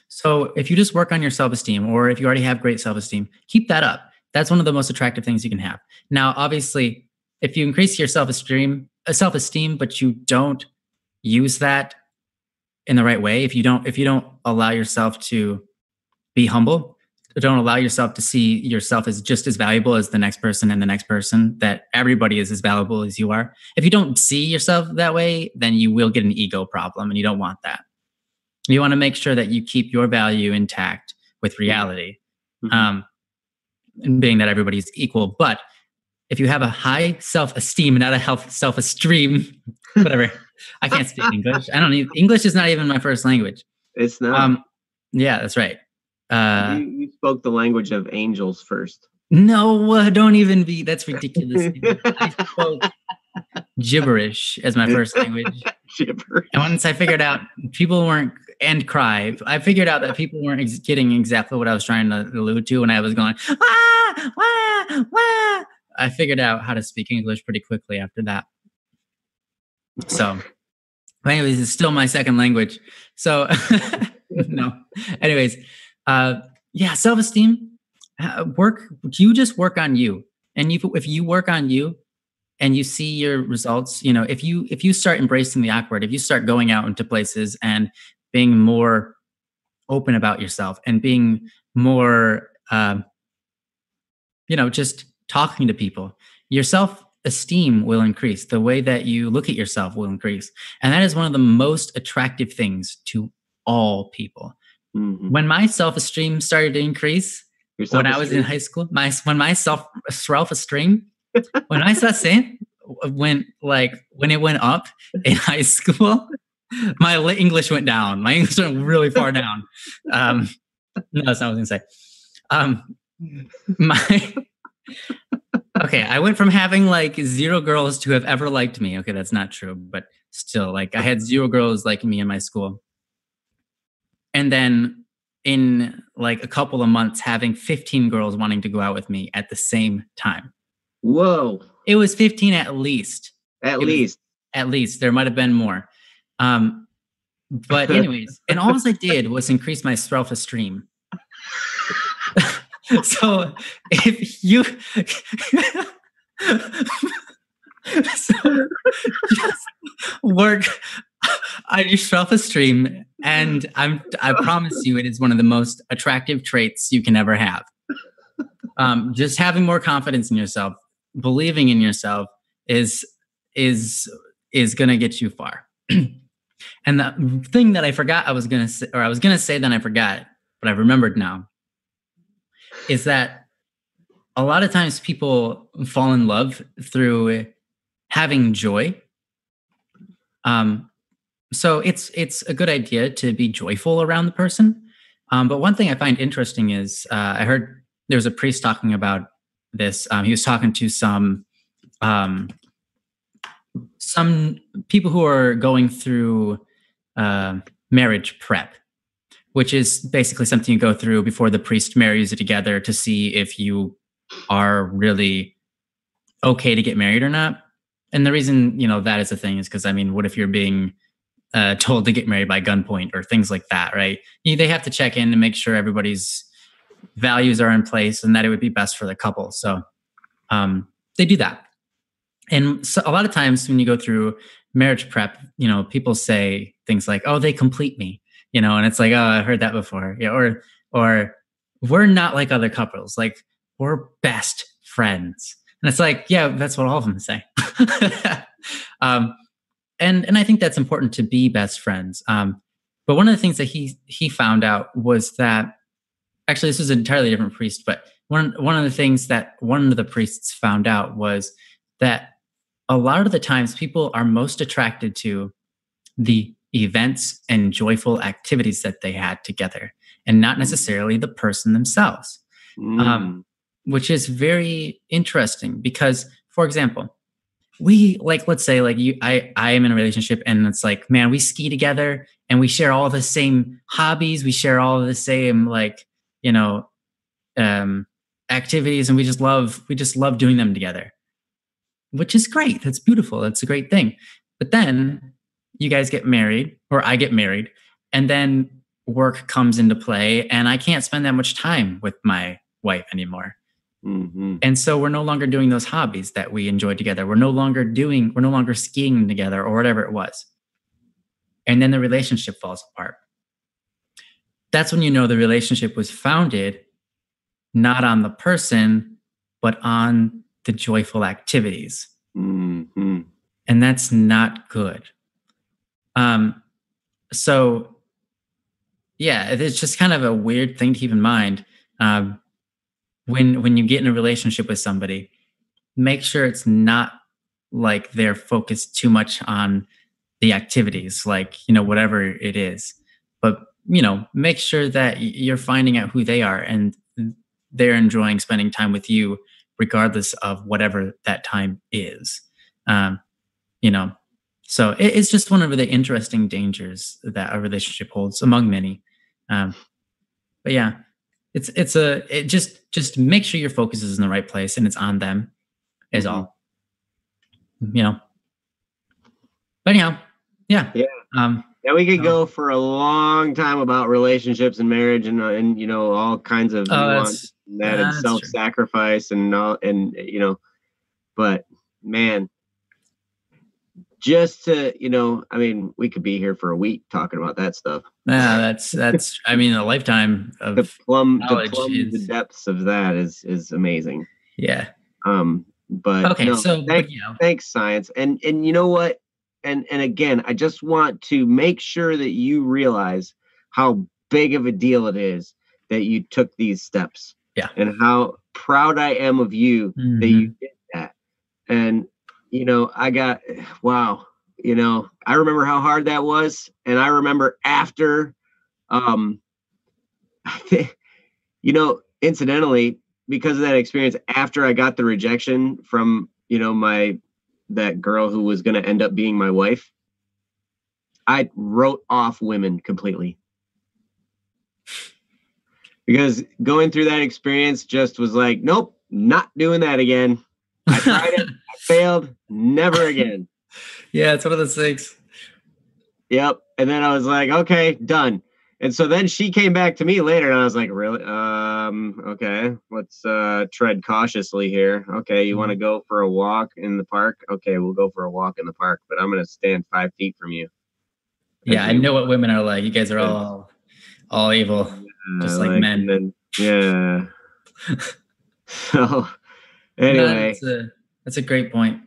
[SPEAKER 2] So if you just work on your self-esteem, or if you already have great self-esteem, keep that up. That's one of the most attractive things you can have. Now, obviously, if you increase your self-esteem, but you don't use that in the right way, if you don't allow yourself to be humble, don't allow yourself to see yourself as just as valuable as the next person and the next person, that everybody is as valuable as you are. If you don't see yourself that way, then you will get an ego problem, and you don't want that. You want to make sure that you keep your value intact with reality, and being that everybody's equal. But if you have a high self-esteem and not a healthy self-esteem, whatever. I can't speak English. English is not even my first language.
[SPEAKER 1] It's not.
[SPEAKER 2] Yeah, that's right.
[SPEAKER 1] You spoke the language of angels first.
[SPEAKER 2] No, don't even be. That's ridiculous. I spoke gibberish as my first language.
[SPEAKER 1] Gibberish.
[SPEAKER 2] And once I figured out people weren't, and cry, I figured out that people weren't getting exactly what I was trying to allude to when I was going, wah, wah, wah. I figured out how to speak English pretty quickly after that. So, anyways, it's still my second language. So, no. Anyways, self-esteem. You just work on you, and if you work on you, and you see your results, if you start embracing the awkward, if you start going out into places and being more open about yourself, and being more, just talking to people, your self-esteem will increase. The way that you look at yourself will increase. And that is one of the most attractive things to all people. Mm-hmm. When my self-esteem started to increase, when I was in high school, when my self-esteem, when I started saying, when it went up in high school, my English went down. My English went really far down. No, that's not what I was going to say. Okay, I went from having like 0 girls to have ever liked me. Okay, that's not true, but still, like, I had 0 girls liking me in my school. And then in like a couple of months, having 15 girls wanting to go out with me at the same time.
[SPEAKER 1] Whoa.
[SPEAKER 2] It was 15 at least.
[SPEAKER 1] At least.
[SPEAKER 2] At least. There might have been more. But anyways, and all I did was increase my self-esteem. So if you so just work on your self-esteem, and I promise you it is one of the most attractive traits you can ever have. Just having more confidence in yourself, believing in yourself is gonna get you far. And the thing that I forgot I was gonna say, then I forgot, but I remembered now, is that a lot of times people fall in love through having joy. So it's a good idea to be joyful around the person. But one thing I find interesting is I heard there was a priest talking about this. He was talking to some people who are going through marriage prep, which is basically something you go through before the priest marries you together to see if you are really okay to get married or not. And the reason, that is a thing is because, what if you're being told to get married by gunpoint or things like that, right? They have to check in and make sure everybody's values are in place and that it would be best for the couple. So they do that. And so a lot of times when you go through marriage prep, people say things like, "Oh, they complete me," and it's like, "Oh, I've heard that before." Yeah, or we're not like other couples, like we're best friends. And it's like, yeah, that's what all of them say. And I think that's important to be best friends. But one of the things that he found out was that, actually, this was an entirely different priest, but one of the things that one of the priests found out was that a lot of the times people are most attracted to the events and joyful activities that they had together, and not necessarily the person themselves. Which is very interesting because, for example, let's say I am in a relationship and it's like, man, we ski together and we share all the same hobbies. We share all the same, activities, and we just love doing them together, which is great. That's beautiful. That's a great thing. But then you guys get married, or I get married, and then work comes into play and I can't spend that much time with my wife anymore.
[SPEAKER 1] Mm-hmm.
[SPEAKER 2] And so we're no longer doing those hobbies that we enjoyed together. We're no longer skiing together or whatever it was. And then the relationship falls apart. That's when the relationship was founded not on the person, but on the joyful activities.
[SPEAKER 1] Mm-hmm.
[SPEAKER 2] And that's not good. So yeah, it's just kind of a weird thing to keep in mind. When you get in a relationship with somebody, make sure it's not like they're focused too much on the activities, whatever it is. But, make sure that you're finding out who they are and they're enjoying spending time with you, regardless of whatever that time is. So it's just one of the interesting dangers that a relationship holds, among many. But yeah. Just make sure your focus is in the right place and it's on them is all, but anyhow, yeah.
[SPEAKER 1] Yeah, we could go for a long time about relationships and marriage and all kinds of nuance and self-sacrifice and all, and but man, just to we could be here for a week talking about that stuff.
[SPEAKER 2] Yeah, that's a lifetime of
[SPEAKER 1] to plumb
[SPEAKER 2] is...
[SPEAKER 1] the depths of that is amazing.
[SPEAKER 2] Yeah.
[SPEAKER 1] But
[SPEAKER 2] okay,
[SPEAKER 1] thanks, science. And you know what? And again, I just want to make sure that you realize how big of a deal it is that you took these steps.
[SPEAKER 2] Yeah.
[SPEAKER 1] And how proud I am of you that you did that. And wow. I remember how hard that was. And I remember after, incidentally, because of that experience, after I got the rejection from, that girl who was going to end up being my wife, I wrote off women completely. Because going through that experience just was like, nope, not doing that again. I tried it. I failed. Never again.
[SPEAKER 2] Yeah, it's one of those things.
[SPEAKER 1] Yep. And then I was like, okay, done. And so then she came back to me later and I was like, really? Okay, let's tread cautiously here. Okay, you want to go for a walk in the park? Okay, we'll go for a walk in the park, but I'm gonna stand 5 feet from you.
[SPEAKER 2] Yeah, I know what women are like. You guys are all evil, just like men.
[SPEAKER 1] Then, yeah. So anyway,
[SPEAKER 2] that's a great point.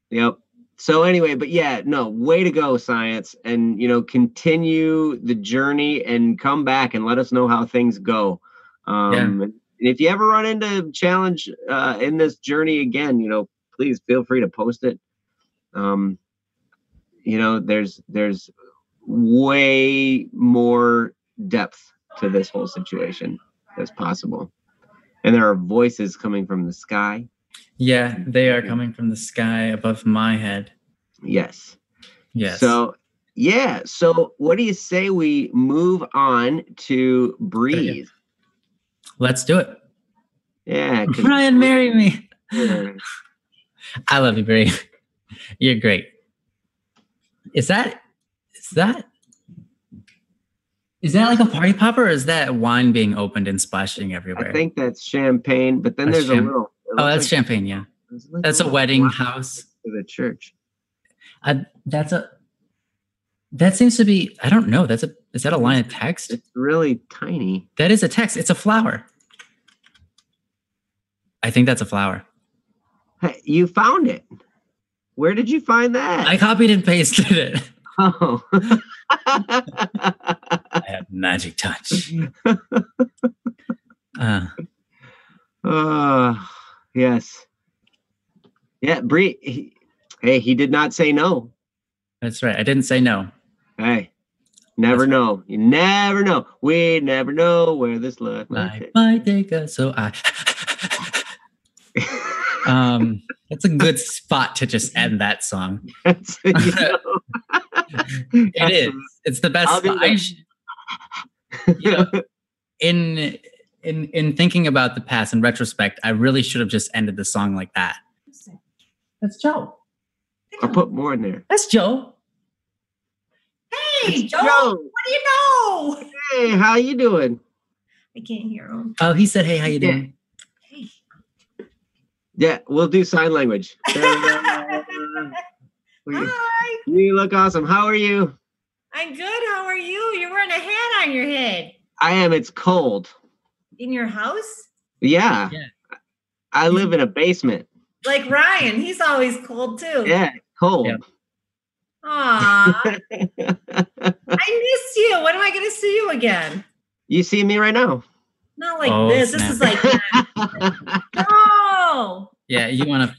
[SPEAKER 1] Yep. So anyway, but yeah, no, way to go, science. And, continue the journey and come back and let us know how things go. And if you ever run into challenge in this journey again, please feel free to post it. There's way more depth to this whole situation as possible. And there are voices coming from the sky.
[SPEAKER 2] Yeah, they are coming from the sky above my head.
[SPEAKER 1] Yes.
[SPEAKER 2] So,
[SPEAKER 1] yeah. So what do you say we move on to Breathe?
[SPEAKER 2] Let's do it.
[SPEAKER 1] Yeah.
[SPEAKER 2] Ryan, marry me. I love you, Bree. You're great. Is that like a party popper, or is that wine being opened and splashing everywhere?
[SPEAKER 1] I think that's champagne, but then there's a little.
[SPEAKER 2] Oh, that's champagne. Yeah, that's a wedding house.
[SPEAKER 1] To the church.
[SPEAKER 2] That seems to be. I don't know. Is that a line of text?
[SPEAKER 1] It's really tiny.
[SPEAKER 2] That is a text. It's a flower. I think that's a flower.
[SPEAKER 1] Hey, you found it. Where did you find that?
[SPEAKER 2] I copied and pasted it.
[SPEAKER 1] Oh.
[SPEAKER 2] I have magic touch.
[SPEAKER 1] Yes. Yeah, Bree. Hey, he did not say no.
[SPEAKER 2] That's right. I didn't say no.
[SPEAKER 1] Hey, never know. You never know. We never know where this life
[SPEAKER 2] might take us. So that's a good spot to just end that song. It is. It's the best spot. In thinking about the past in retrospect, I really should have just ended the song like that. That's Joe.
[SPEAKER 1] I'll put more in there.
[SPEAKER 2] That's Joe.
[SPEAKER 3] Hey, Joe. What do you know?
[SPEAKER 1] Hey, how you doing?
[SPEAKER 3] I can't hear him.
[SPEAKER 2] Oh, he said, hey, how you doing?
[SPEAKER 3] Hey.
[SPEAKER 1] Yeah, we'll do sign language. Hi. You look awesome. How are you?
[SPEAKER 3] I'm good. How are you? You're wearing a hat on your head.
[SPEAKER 1] I am. It's cold.
[SPEAKER 3] In your house?
[SPEAKER 1] Yeah. I live in a basement.
[SPEAKER 3] Like Ryan. He's always cold too.
[SPEAKER 1] Yeah, cold. Yeah.
[SPEAKER 3] Aw. I miss you. When am I going to see you again?
[SPEAKER 1] You see me right now.
[SPEAKER 3] Not like this. Snap. This is like no.
[SPEAKER 2] Yeah, you want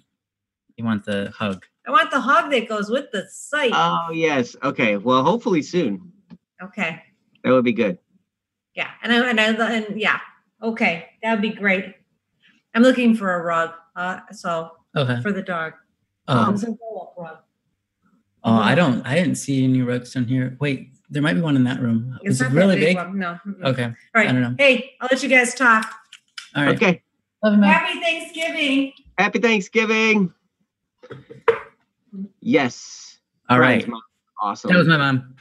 [SPEAKER 2] the hug.
[SPEAKER 3] I want the hug that goes with the site.
[SPEAKER 1] Oh, yes. Okay. Well, hopefully soon.
[SPEAKER 3] Okay.
[SPEAKER 1] That would be good.
[SPEAKER 3] Yeah. And yeah. Okay. That would be great. I'm looking for a rug. For the dog. It's a roll-up rug.
[SPEAKER 2] Oh, I didn't see any rugs down here. Wait, there might be one in that room. Is it really big?
[SPEAKER 3] No.
[SPEAKER 2] Okay.
[SPEAKER 3] All right.
[SPEAKER 2] I don't know.
[SPEAKER 3] Hey, I'll let you guys talk.
[SPEAKER 2] All right.
[SPEAKER 1] Okay.
[SPEAKER 2] Love you, man.
[SPEAKER 3] Happy Thanksgiving.
[SPEAKER 1] Happy Thanksgiving. Yes.
[SPEAKER 2] All right.
[SPEAKER 1] Awesome.
[SPEAKER 2] That was my mom.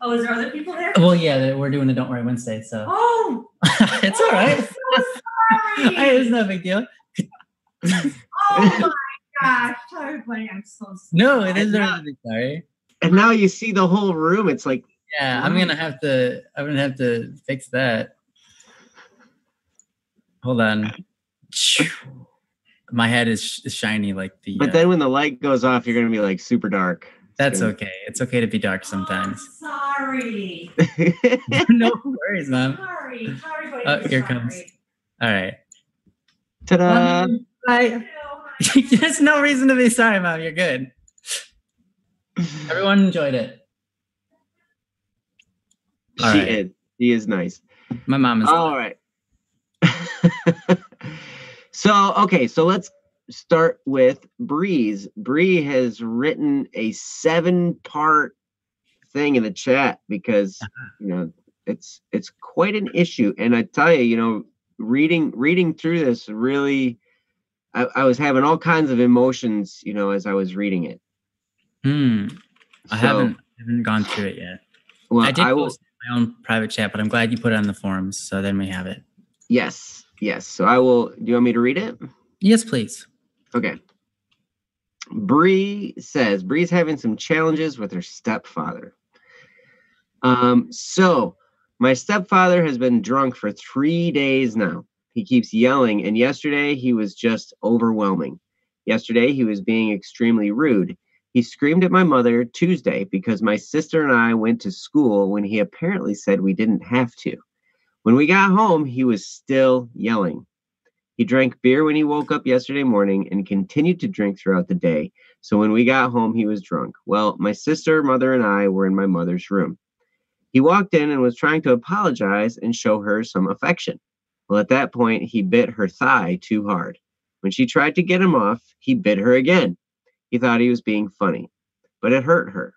[SPEAKER 3] Oh, is there other people there?
[SPEAKER 2] Well, yeah, we're doing a Don't Worry Wednesday, so.
[SPEAKER 3] Oh.
[SPEAKER 2] It's all right.
[SPEAKER 3] I'm so sorry.
[SPEAKER 2] It's no big deal.
[SPEAKER 3] Oh my gosh. Tell everybody I'm so sorry.
[SPEAKER 2] No, it is not big sorry.
[SPEAKER 1] And now you see the whole room. It's like,
[SPEAKER 2] yeah, I'm gonna have to fix that. Hold on. My head is shiny like the.
[SPEAKER 1] But then when the light goes off, you're gonna be like super dark.
[SPEAKER 2] That's okay. It's okay to be dark sometimes.
[SPEAKER 3] Oh, sorry.
[SPEAKER 2] No worries, Mom.
[SPEAKER 3] Sorry.
[SPEAKER 2] Oh, here comes. All right.
[SPEAKER 1] Ta-da!
[SPEAKER 2] Bye. There's no reason to be sorry, Mom. You're good. Everyone enjoyed it.
[SPEAKER 1] She is nice.
[SPEAKER 2] My mom is.
[SPEAKER 1] All right. So let's start with Breeze. Bree has written a 7-part thing in the chat because it's quite an issue. And I tell you, reading through this really, I was having all kinds of emotions, as I was reading it.
[SPEAKER 2] I haven't gone through it yet.
[SPEAKER 1] Well,
[SPEAKER 2] I did post my own private chat, but I'm glad you put it on the forums, so then we have it.
[SPEAKER 1] Yes. So I will. Do you want me to read it?
[SPEAKER 2] Yes, please.
[SPEAKER 1] Okay. Bree says Bree's having some challenges with her stepfather. So my stepfather has been drunk for 3 days now. He keeps yelling, and yesterday he was just overwhelming. Yesterday he was being extremely rude. He screamed at my mother Tuesday because my sister and I went to school when he apparently said we didn't have to. When we got home, he was still yelling. He drank beer when he woke up yesterday morning and continued to drink throughout the day. So when we got home, he was drunk. Well, my sister, mother, and I were in my mother's room. He walked in and was trying to apologize and show her some affection. Well, at that point, he bit her thigh too hard. When she tried to get him off, he bit her again. He thought he was being funny, but it hurt her.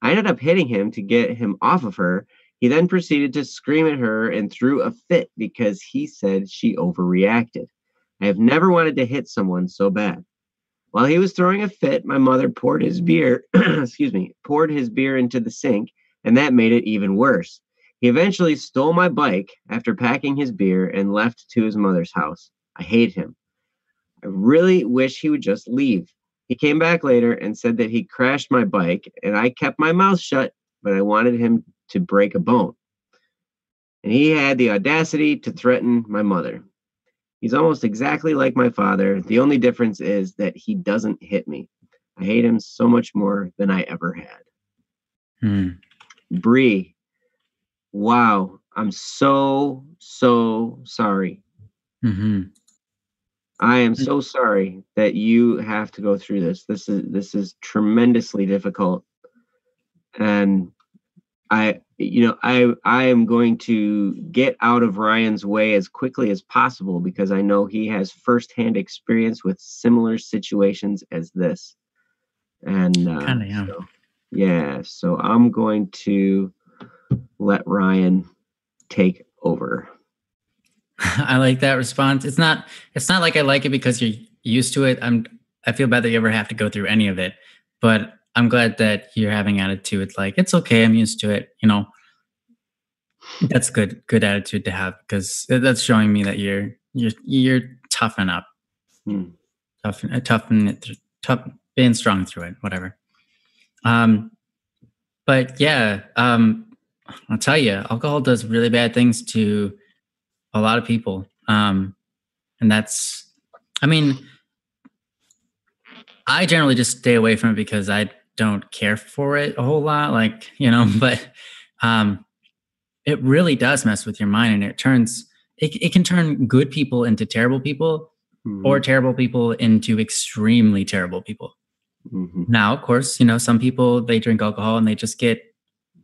[SPEAKER 1] I ended up hitting him to get him off of her. He then proceeded to scream at her and threw a fit because he said she overreacted. I have never wanted to hit someone so bad. While he was throwing a fit, my mother poured his beer, poured his beer into the sink, and that made it even worse. He eventually stole my bike after packing his beer and left to his mother's house. I hate him. I really wish he would just leave. He came back later and said that he crashed my bike, and I kept my mouth shut, but I wanted him to break a bone. And he had the audacity to threaten my mother. He's almost exactly like my father. The only difference is that he doesn't hit me. I hate him so much more than I ever had. Bree, wow, I'm so sorry. I am so sorry that you have to go through this. This is tremendously difficult. And I am going to get out of Ryan's way as quickly as possible because I know he has firsthand experience with similar situations as this. And so I'm going to let Ryan take over.
[SPEAKER 2] I like that response. It's not like I like it because you're used to it. I feel bad that you ever have to go through any of it, but I'm glad that you're having attitude. It's like, it's okay. I'm used to it. That's good attitude to have because that's showing me that you're toughen up, tough, being strong through it, whatever. But yeah, I'll tell you, alcohol does really bad things to a lot of people. And that's, I generally just stay away from it because I don't care for it a whole lot, but it really does mess with your mind, and it can turn good people into terrible people, or terrible people into extremely terrible people. Now, of course, some people, they drink alcohol and they just get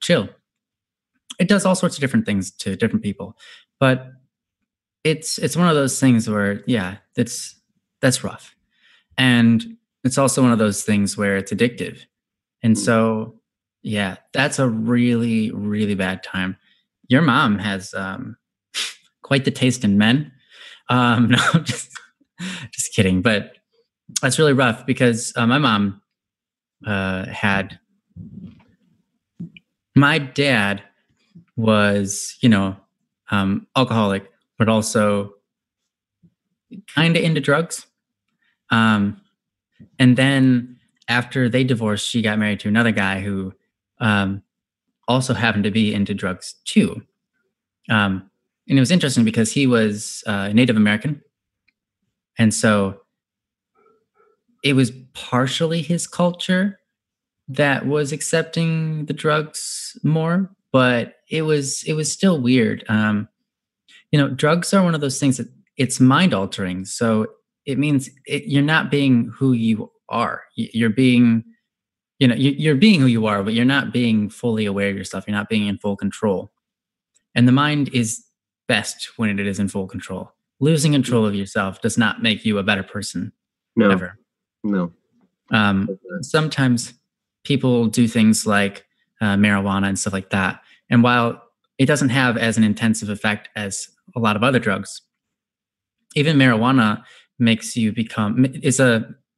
[SPEAKER 2] chill. It does all sorts of different things to different people, but it's one of those things where, yeah, that's rough. And it's also one of those things where it's addictive. And so, yeah, that's a really, really bad time. Your mom has quite the taste in men. No, just kidding. But that's really rough because my mom had, my dad was, alcoholic, but also kind of into drugs. And then after they divorced, she got married to another guy who also happened to be into drugs too. And it was interesting because he was Native American. And so it was partially his culture that was accepting the drugs more, but it was still weird. Drugs are one of those things that it's mind altering. So it means you're not being who you are. You're being, you're being who you are, but you're not being fully aware of yourself. You're not being in full control. And the mind is best when it is in full control. Losing control of yourself does not make you a better person.
[SPEAKER 1] No.
[SPEAKER 2] Ever.
[SPEAKER 1] No.
[SPEAKER 2] Sometimes people do things like marijuana and stuff like that. And while it doesn't have as an intensive effect as a lot of other drugs, even marijuana makes you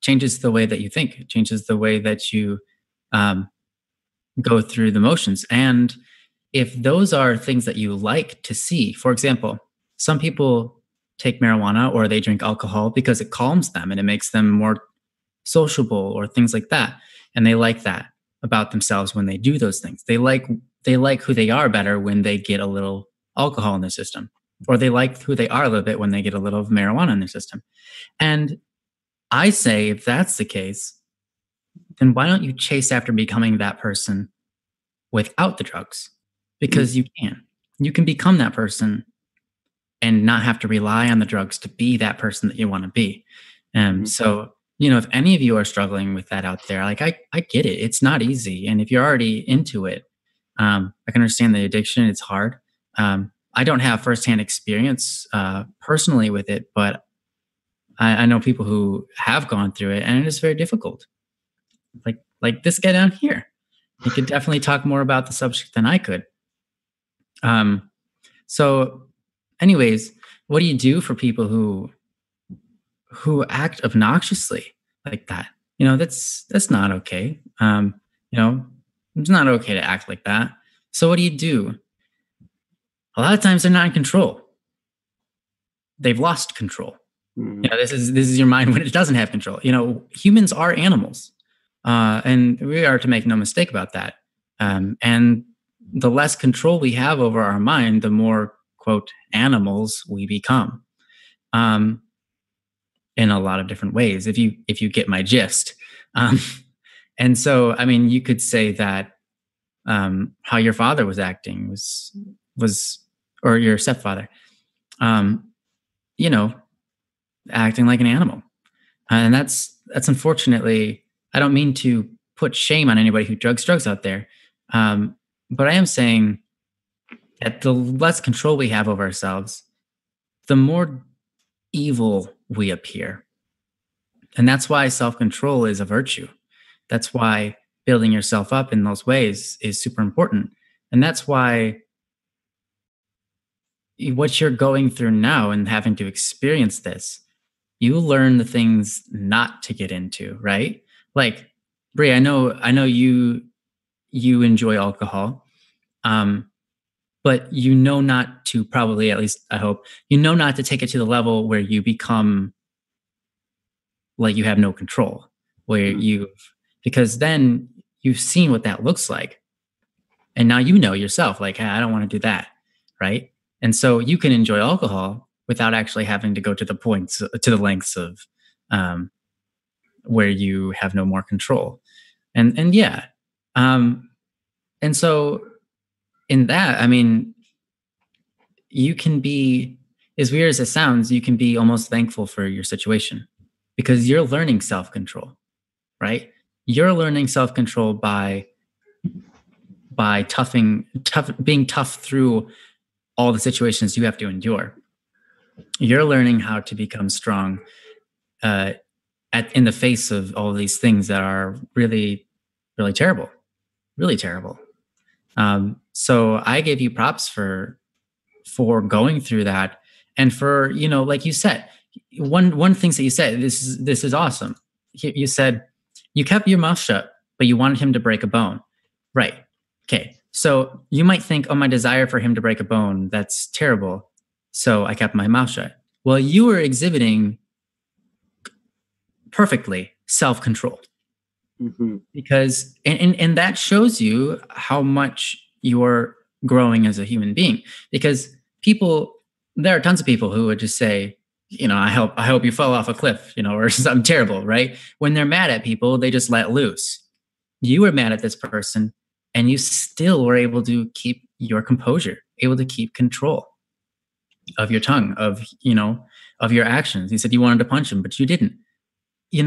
[SPEAKER 2] changes the way that you think. It changes the way that you go through the motions. And if those are things that you like to see, for example, some people take marijuana or they drink alcohol because it calms them and it makes them more sociable or things like that. And they like that about themselves when they do those things. They like who they are better when they get a little alcohol in their system, or they like who they are a little bit when they get a little of marijuana in their system. And I say, if that's the case, then why don't you chase after becoming that person without the drugs? Because you can become that person and not have to rely on the drugs to be that person that you want to be. So, if any of you are struggling with that out there, like I get it. It's not easy. And if you're already into it, I can understand the addiction. It's hard. I don't have firsthand experience personally with it, but I know people who have gone through it, and it is very difficult. Like this guy down here, he could definitely talk more about the subject than I could. So anyways, what do you do for people who act obnoxiously like that? That's not okay. It's not okay to act like that. So what do you do? A lot of times they're not in control. They've lost control. This is your mind when it doesn't have control. Humans are animals, and we are to make no mistake about that. And the less control we have over our mind, the more, quote, animals we become. In a lot of different ways, if you get my gist. And so, you could say that how your father was acting was, or your stepfather, acting like an animal. And that's unfortunately, I don't mean to put shame on anybody who drugs out there. But I am saying that the less control we have over ourselves, the more evil we appear. And that's why self-control is a virtue. That's why building yourself up in those ways is super important. And that's why what you're going through now and having to experience this, you learn the things not to get into, right? Like, Brie, I know you enjoy alcohol, but not to, probably, at least I hope, not to take it to the level where you become like you have no control, because then you've seen what that looks like. And now yourself, like, hey, I don't want to do that, right? And so you can enjoy alcohol without actually having to go to the lengths of where you have no more control. And yeah. And so in that, you can be, as weird as it sounds, you can be almost thankful for your situation because you're learning self-control, right? You're learning self-control by being tough through all the situations you have to endure. You're learning how to become strong in the face of all of these things that are really, really terrible, really terrible. So I gave you props for going through that, and for, like you said, one thing that you said, this is awesome. You said you kept your mouth shut, but you wanted him to break a bone, right? Okay. So you might think, oh, my desire for him to break a bone, that's terrible. So I kept my mouth shut. Well, you were exhibiting perfectly self-control. Mm-hmm. Because, and that shows you how much you're growing as a human being. Because there are tons of people who would just say, I hope you fall off a cliff, or something terrible, right? When they're mad at people, they just let loose. You were mad at this person, and you still were able to keep your composure, able to keep control of your tongue, of your actions. You said you wanted to punch him, but you didn't. You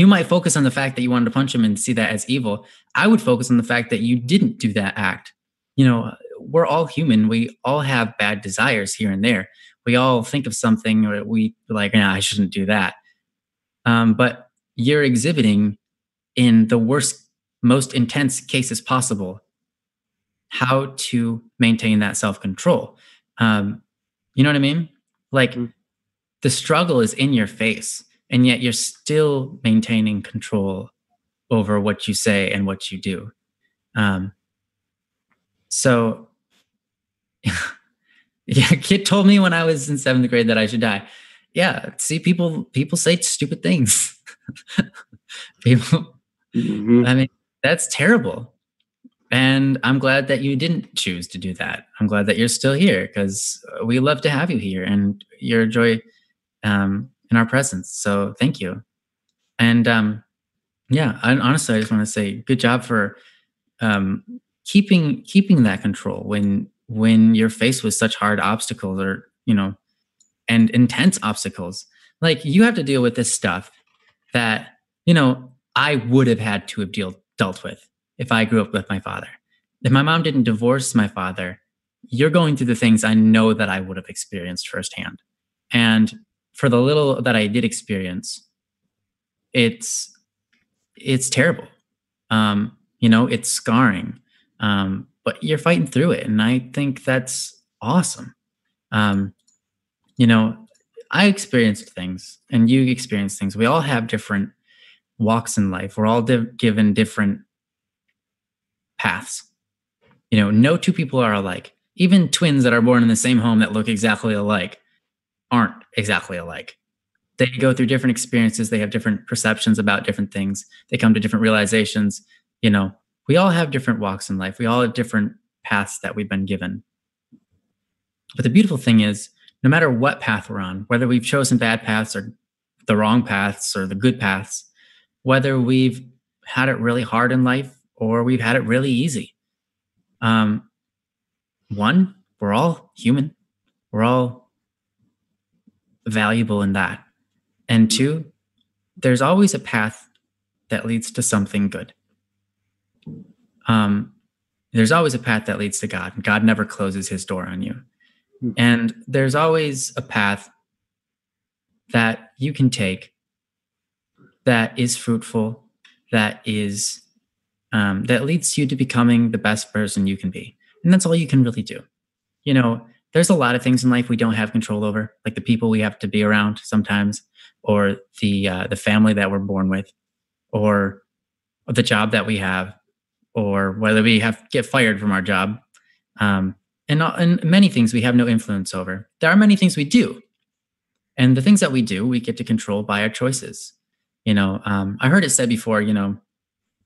[SPEAKER 2] might focus on the fact that you wanted to punch him and see that as evil. I would focus on the fact that you didn't do that act. We're all human. We all have bad desires here and there. We all think of something or we like, nah, I shouldn't do that. But you're exhibiting in the worst, most intense cases possible how to maintain that self-control. You know what I mean? Like, the struggle is in your face, and yet you're still maintaining control over what you say and what you do. So yeah, a kid told me when I was in 7th grade that I should die. Yeah, see, people say stupid things. People, I mean, that's terrible. And I'm glad that you didn't choose to do that. I'm glad that you're still here, because we love to have you here, and you're a joy in our presence. So thank you. And honestly, I just want to say good job for keeping that control when you're faced with such hard obstacles, or and intense obstacles. Like, you have to deal with this stuff that I would have had to have dealt with if I grew up with my father. If my mom didn't divorce my father, you're going through the things I know that I would have experienced firsthand. And for the little that I did experience, it's terrible. It's scarring. But you're fighting through it, and I think that's awesome. I experienced things, and you experienced things. We all have different walks in life. We're all given different paths. No two people are alike. Even twins that are born in the same home that look exactly alike aren't exactly alike. They go through different experiences. They have different perceptions about different things. They come to different realizations. We all have different walks in life. We all have different paths that we've been given. But the beautiful thing is, no matter what path we're on, whether we've chosen bad paths or the wrong paths or the good paths, whether we've had it really hard in life or we've had it really easy, one, we're all human. We're all valuable in that. And two, there's always a path that leads to something good. There's always a path that leads to God, and God never closes his door on you. And there's always a path that you can take that is fruitful, that is that leads you to becoming the best person you can be. And that's all you can really do. There's a lot of things in life we don't have control over, like the people we have to be around sometimes, or the family that we're born with, or the job that we have, or whether we get fired from our job, and many things we have no influence over. There are many things we do, and the things that we do, we get to control by our choices. I heard it said before,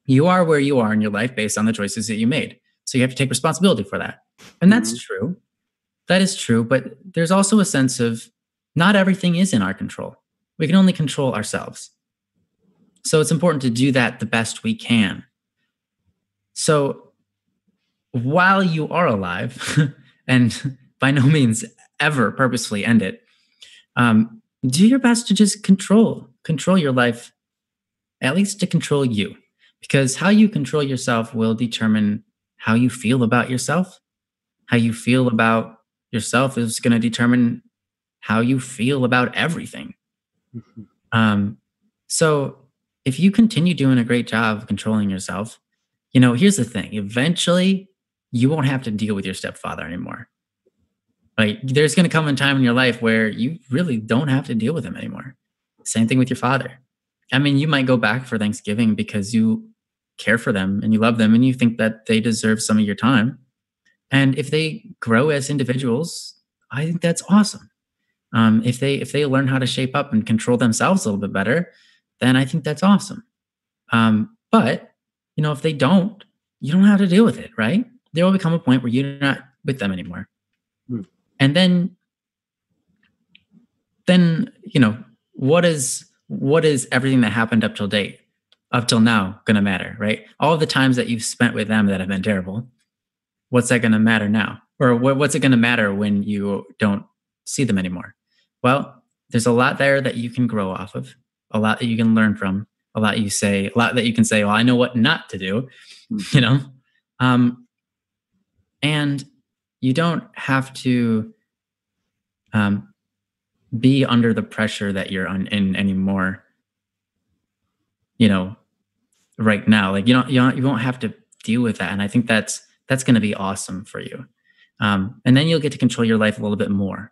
[SPEAKER 2] you are where you are in your life based on the choices that you made. So you have to take responsibility for that. And that's true. That is true. But there's also a sense of not everything is in our control. We can only control ourselves. So it's important to do that the best we can. So while you are alive, and by no means ever purposefully end it, do your best to just control your life, at least to control you. Because how you control yourself will determine how you feel about yourself. How you feel about yourself is going to determine how you feel about everything. So if you continue doing a great job of controlling yourself, here's the thing. Eventually, you won't have to deal with your stepfather anymore. Like, there's going to come a time in your life where you really don't have to deal with him anymore. Same thing with your father. I mean, you might go back for Thanksgiving because you care for them and you love them and you think that they deserve some of your time. And if they grow as individuals, I think that's awesome. If they learn how to shape up and control themselves a little bit better, then I think that's awesome. But if they don't, you don't have to deal with it, right? There will become a point where you're not with them anymore. And then what is everything that happened up till now going to matter, right? All of the times that you've spent with them that have been terrible, what's that going to matter now? Or what's it going to matter when you don't see them anymore? Well, there's a lot there that you can grow off of, a lot that you can learn from, a lot that you can say, well, I know what not to do, and you don't have to be under the pressure that you're in anymore, right now. Like, you won't have to deal with that. And I think that's going to be awesome for you. And then you'll get to control your life a little bit more.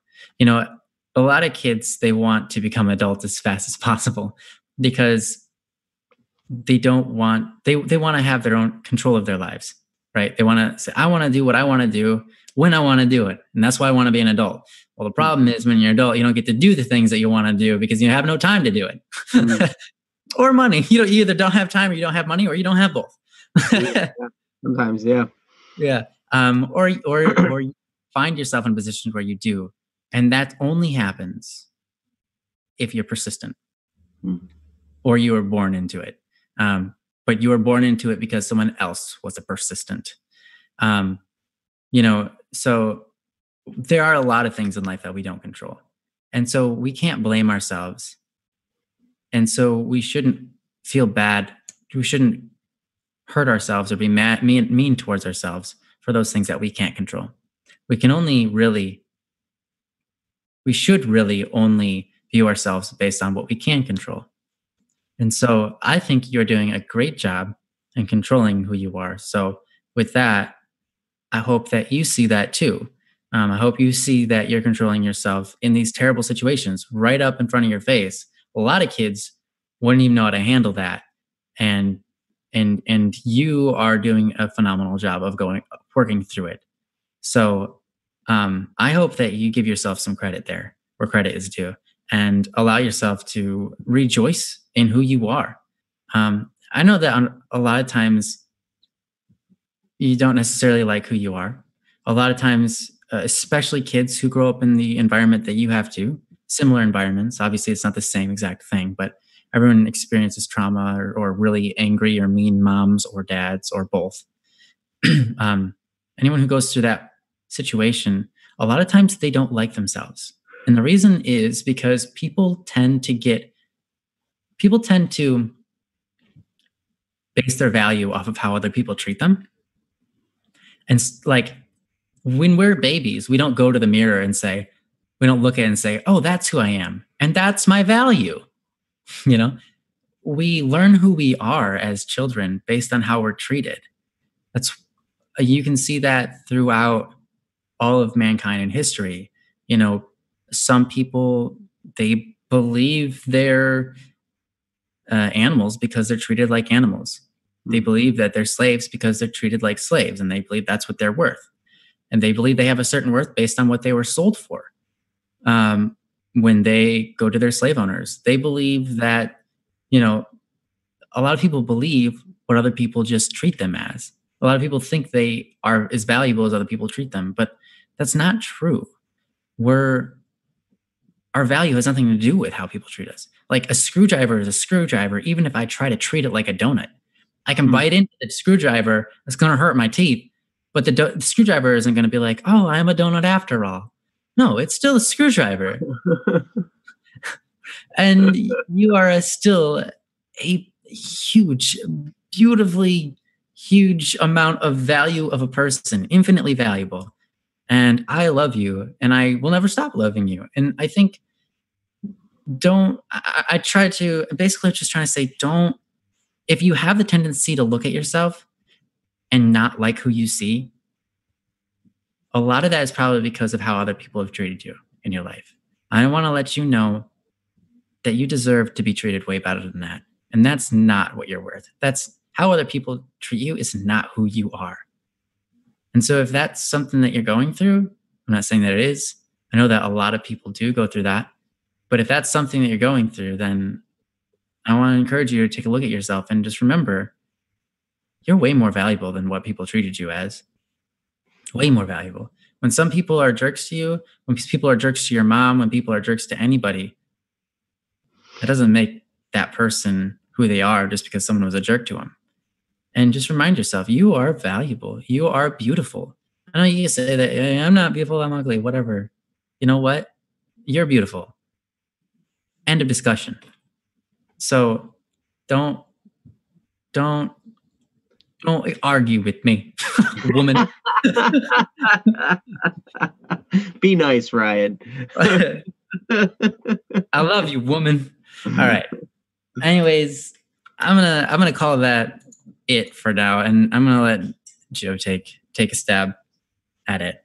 [SPEAKER 2] A lot of kids, they want to become adults as fast as possible because they don't want, they want to have their own control of their lives, right? They want to say, I want to do what I want to do when I want to do it. And that's why I want to be an adult. Well, the problem is when you're an adult, you don't get to do the things that you want to do because you have no time to do it. Or money. You either don't have time or you don't have money or you don't have both.
[SPEAKER 1] Sometimes, yeah.
[SPEAKER 2] Yeah. Or you find yourself in a position where you do. And that only happens if you're persistent or you were born into it. But you were born into it because someone else was a persistent. So there are a lot of things in life that we don't control. And so we can't blame ourselves. And so we shouldn't feel bad. We shouldn't hurt ourselves or be mean towards ourselves for those things that we can't control. We should really only view ourselves based on what we can control. And so I think you're doing a great job in controlling who you are. So with that, I hope that you see that too. I hope you see that you're controlling yourself in these terrible situations right up in front of your face. A lot of kids wouldn't even know how to handle that. And you are doing a phenomenal job of working through it. So I hope that you give yourself some credit there where credit is due and allow yourself to rejoice in who you are. I know that a lot of times you don't necessarily like who you are. A lot of times, especially kids who grow up in the environment that you have to, similar environments. Obviously, it's not the same exact thing, but everyone experiences trauma or really angry or mean moms or dads or both. Anyone who goes through that situation, a lot of times they don't like themselves. And the reason is because people tend to base their value off of how other people treat them. And like when we're babies, we don't go to the mirror and say, we don't look at it and say, oh, that's who I am. And that's my value. We learn who we are as children based on how we're treated. You can see that throughout all of mankind in history. Some people, they believe they're animals because they're treated like animals. They believe that they're slaves because they're treated like slaves, and they believe that's what they're worth. And they believe they have a certain worth based on what they were sold for. When they go to their slave owners, they believe that, a lot of people believe what other people just treat them as. A lot of people think they are as valuable as other people treat them, but that's not true. Our value has nothing to do with how people treat us. Like a screwdriver is a screwdriver, even if I try to treat it like a donut. I can bite into the screwdriver, it's going to hurt my teeth, but the screwdriver isn't going to be like, oh, I'm a donut after all. No, it's still a screwdriver. And you are still a huge, beautifully huge amount of value of a person, infinitely valuable. And I love you, and I will never stop loving you. And I think I try to basically just trying to say, if you have the tendency to look at yourself and not like who you see, a lot of that is probably because of how other people have treated you in your life. I want to let you know that you deserve to be treated way better than that. And that's not what you're worth. That's how other people treat you is not who you are. And so if that's something that you're going through, I'm not saying that it is. I know that a lot of people do go through that. But if that's something that you're going through, then I want to encourage you to take a look at yourself and just remember, you're way more valuable than what people treated you as. Way more valuable. When some people are jerks to you, when people are jerks to your mom, when people are jerks to anybody, that doesn't make that person who they are just because someone was a jerk to them. And just remind yourself, you are valuable. You are beautiful. I know you say that, hey, I'm not beautiful, I'm ugly, whatever. You know what? You're beautiful. End of discussion. So don't argue with me, woman.
[SPEAKER 1] Be nice, Ryan.
[SPEAKER 2] I love you, woman. All right. Anyways, I'm gonna call that it for now, and I'm gonna let Joe take a stab at it.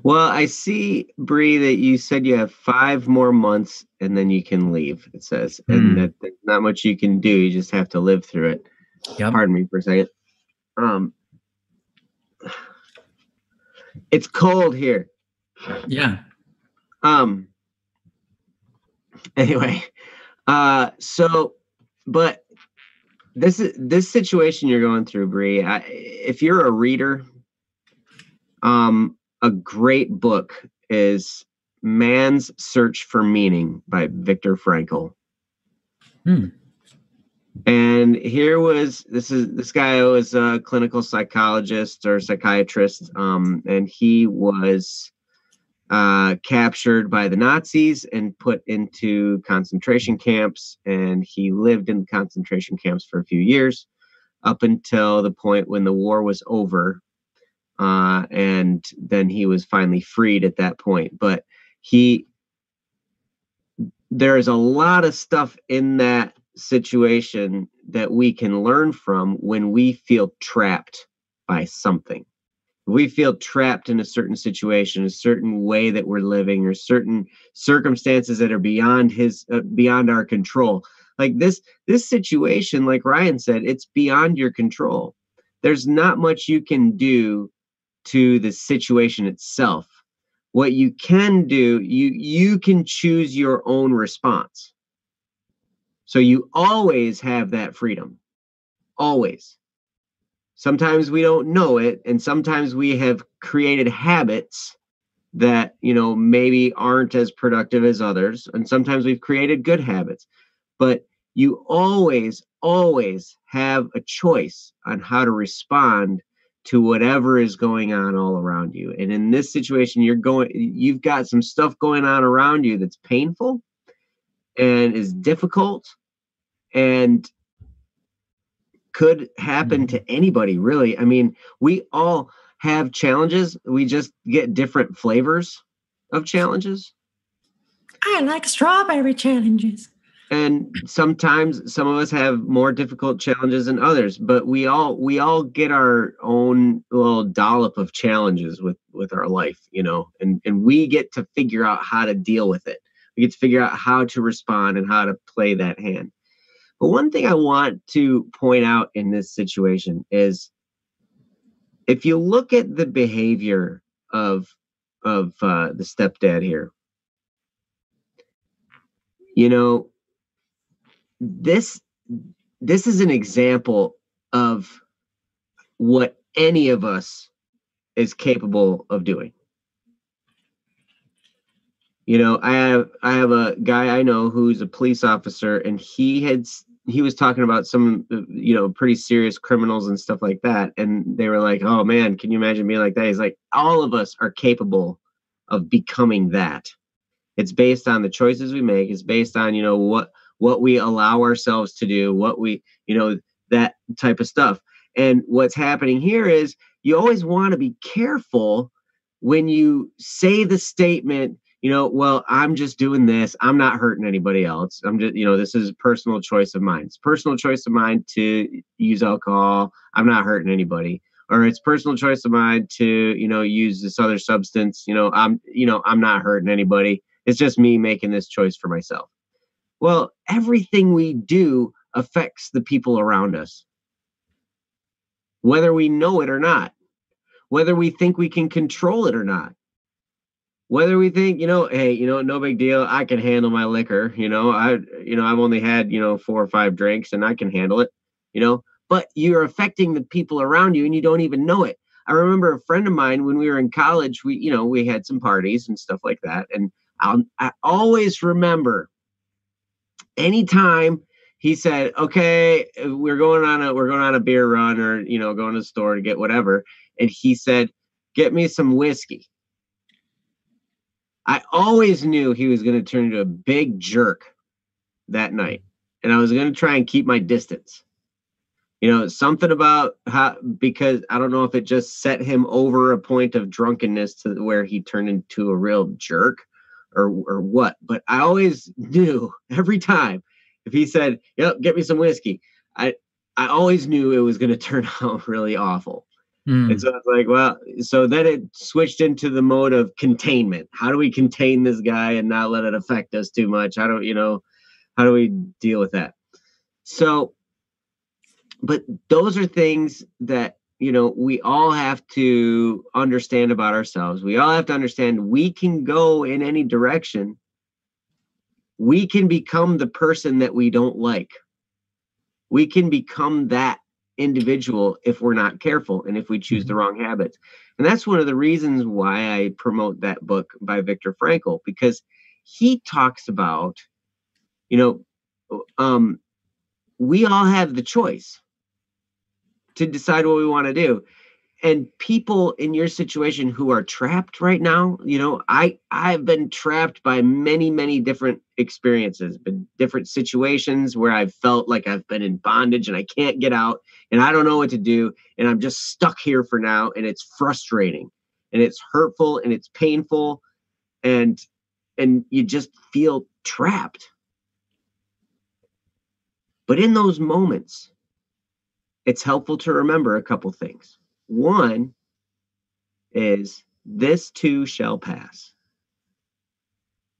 [SPEAKER 1] Well, I see, Bree, that you said you have 5 more months and then you can leave, it says. And that there's not much you can do. You just have to live through it. Yep. Pardon me for a second. It's cold here.
[SPEAKER 2] Yeah.
[SPEAKER 1] Anyway, but this situation you're going through, Bree, if you're a reader, a great book is Man's Search for Meaning by Viktor Frankl. And this guy was a clinical psychologist or psychiatrist, and he was captured by the Nazis and put into concentration camps, and he lived in concentration camps for a few years up until the point when the war was over, and then he was finally freed at that point. But there is a lot of stuff in that situation that we can learn from when we feel trapped by something. We feel trapped in a certain situation, a certain way that we're living, or certain circumstances that are beyond our control. Like this situation, like Ryan said, it's beyond your control. There's not much you can do to the situation itself. What you can do, you can choose your own response. So you always have that freedom. Always. Sometimes we don't know it, and sometimes we have created habits that, maybe aren't as productive as others, and sometimes we've created good habits. But you always, always have a choice on how to respond to whatever is going on all around you. And in this situation, you've got some stuff going on around you that's painful and is difficult and could happen to anybody, really. I mean, we all have challenges. We just get different flavors of challenges.
[SPEAKER 3] I like strawberry challenges.
[SPEAKER 1] And sometimes some of us have more difficult challenges than others, but we all get our own little dollop of challenges with our life, and we get to figure out how to deal with it. We get to figure out how to respond and how to play that hand. But one thing I want to point out in this situation is, if you look at the behavior of the stepdad here, this is an example of what any of us is capable of doing. I have a guy I know who's a police officer, and he was talking about some, pretty serious criminals and stuff like that. And they were like, oh man, can you imagine being like that? He's like, all of us are capable of becoming that. It's based on the choices we make. It's based on, what we allow ourselves to do, what we, that type of stuff. And what's happening here is you always want to be careful when you say the statement, well, I'm just doing this. I'm not hurting anybody else. I'm just, this is a personal choice of mine. It's a personal choice of mine to use alcohol. I'm not hurting anybody. Or it's personal choice of mine to, use this other substance. I'm not hurting anybody. It's just me making this choice for myself. Well, everything we do affects the people around us, whether we know it or not, whether we think we can control it or not. Whether we think, hey, no big deal. I can handle my liquor. I've only had, 4 or 5 drinks and I can handle it, but you're affecting the people around you and you don't even know it. I remember a friend of mine when we were in college, we had some parties and stuff like that. And I always remember anytime he said, okay, we're going on a beer run or, going to the store to get whatever. And he said, get me some whiskey. I always knew he was going to turn into a big jerk that night. And I was going to try and keep my distance. Something about because I don't know if it just set him over a point of drunkenness to where he turned into a real jerk or what. But I always knew every time if he said, yep, get me some whiskey, I always knew it was going to turn out really awful. And so it's like, well, so then it switched into the mode of containment. How do we contain this guy and not let it affect us too much? How do we deal with that? So, but those are things that, we all have to understand about ourselves. We all have to understand we can go in any direction. We can become the person that we don't like. We can become that individual if we're not careful and if we choose the wrong habits. And that's one of the reasons why I promote that book by Viktor Frankl, because he talks about, we all have the choice to decide what we want to do. And people in your situation who are trapped right now, I've been trapped by many, many different experiences, been different situations where I've felt like I've been in bondage and I can't get out and I don't know what to do. And I'm just stuck here for now. And it's frustrating and it's hurtful and it's painful. And you just feel trapped. But in those moments, it's helpful to remember a couple things. One is this too shall pass.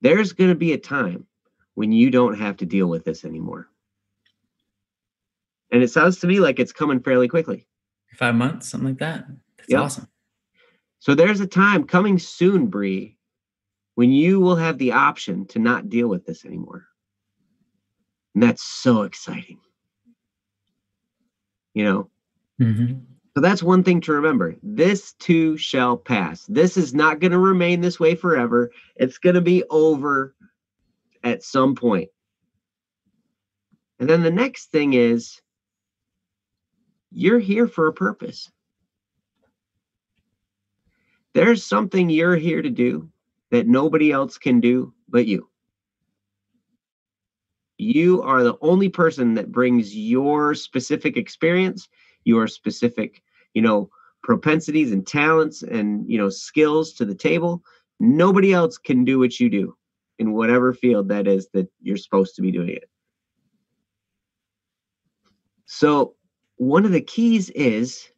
[SPEAKER 1] There's going to be a time when you don't have to deal with this anymore. And it sounds to me like it's coming fairly quickly.
[SPEAKER 2] 5 months, something like that. That's awesome.
[SPEAKER 1] So there's a time coming soon, Bree, when you will have the option to not deal with this anymore. And that's so exciting. So that's one thing to remember. This too shall pass. This is not going to remain this way forever. It's going to be over at some point. And then the next thing is, you're here for a purpose. There's something you're here to do that nobody else can do but you. You are the only person that brings your specific experience, your specific, propensities and talents and, skills to the table. Nobody else can do what you do in whatever field that is that you're supposed to be doing it. So one of the keys is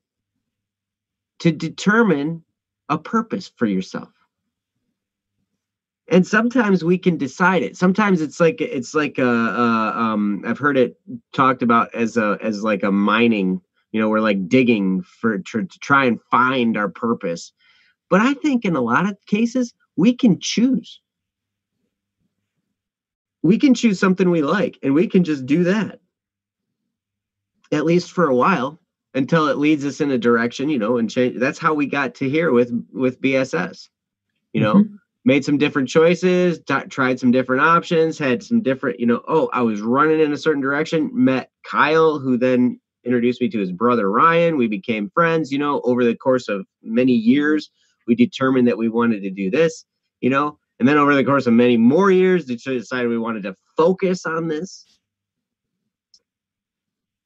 [SPEAKER 1] to determine a purpose for yourself. And sometimes we can decide it. Sometimes it's like I've heard it talked about as like a mining, we're like digging to try and find our purpose. But I think in a lot of cases, we can choose. We can choose something we like and we can just do that. At least for a while until it leads us in a direction, and change. That's how we got to here with BSS, Made some different choices, tried some different options, had some different, I was running in a certain direction, met Kyle, who then introduced me to his brother, Ryan. We became friends, over the course of many years, we determined that we wanted to do this, and then over the course of many more years, we decided we wanted to focus on this.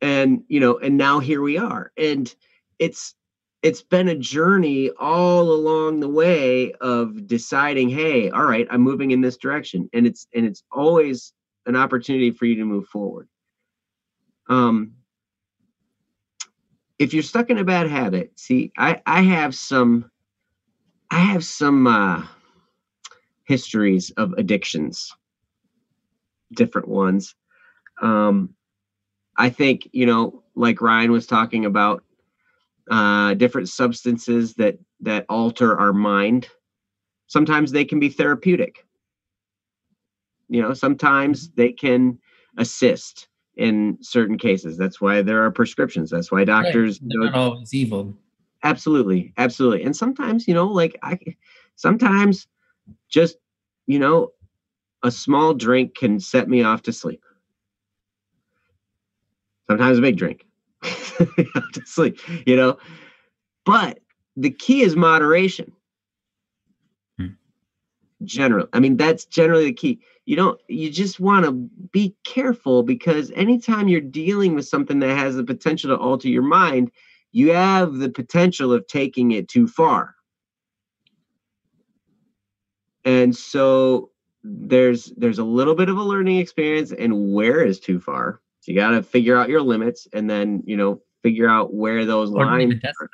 [SPEAKER 1] And, and now here we are. And it's been a journey all along the way of deciding, hey, all right, I'm moving in this direction. And it's always an opportunity for you to move forward. If you're stuck in a bad habit, see, I have some histories of addictions, different ones. I think, like Ryan was talking about, different substances that alter our mind. Sometimes they can be therapeutic. Sometimes they can assist in certain cases. That's why there are prescriptions. That's why doctors.
[SPEAKER 2] They're not always evil.
[SPEAKER 1] Absolutely, absolutely. And sometimes, sometimes just, a small drink can set me off to sleep. Sometimes a big drink. To sleep, but the key is moderation. Generally, that's generally the key. You just want to be careful, because anytime you're dealing with something that has the potential to alter your mind, you have the potential of taking it too far. And so there's a little bit of a learning experience, and where is too far. So you got to figure out your limits, and then, figure out where those lines are.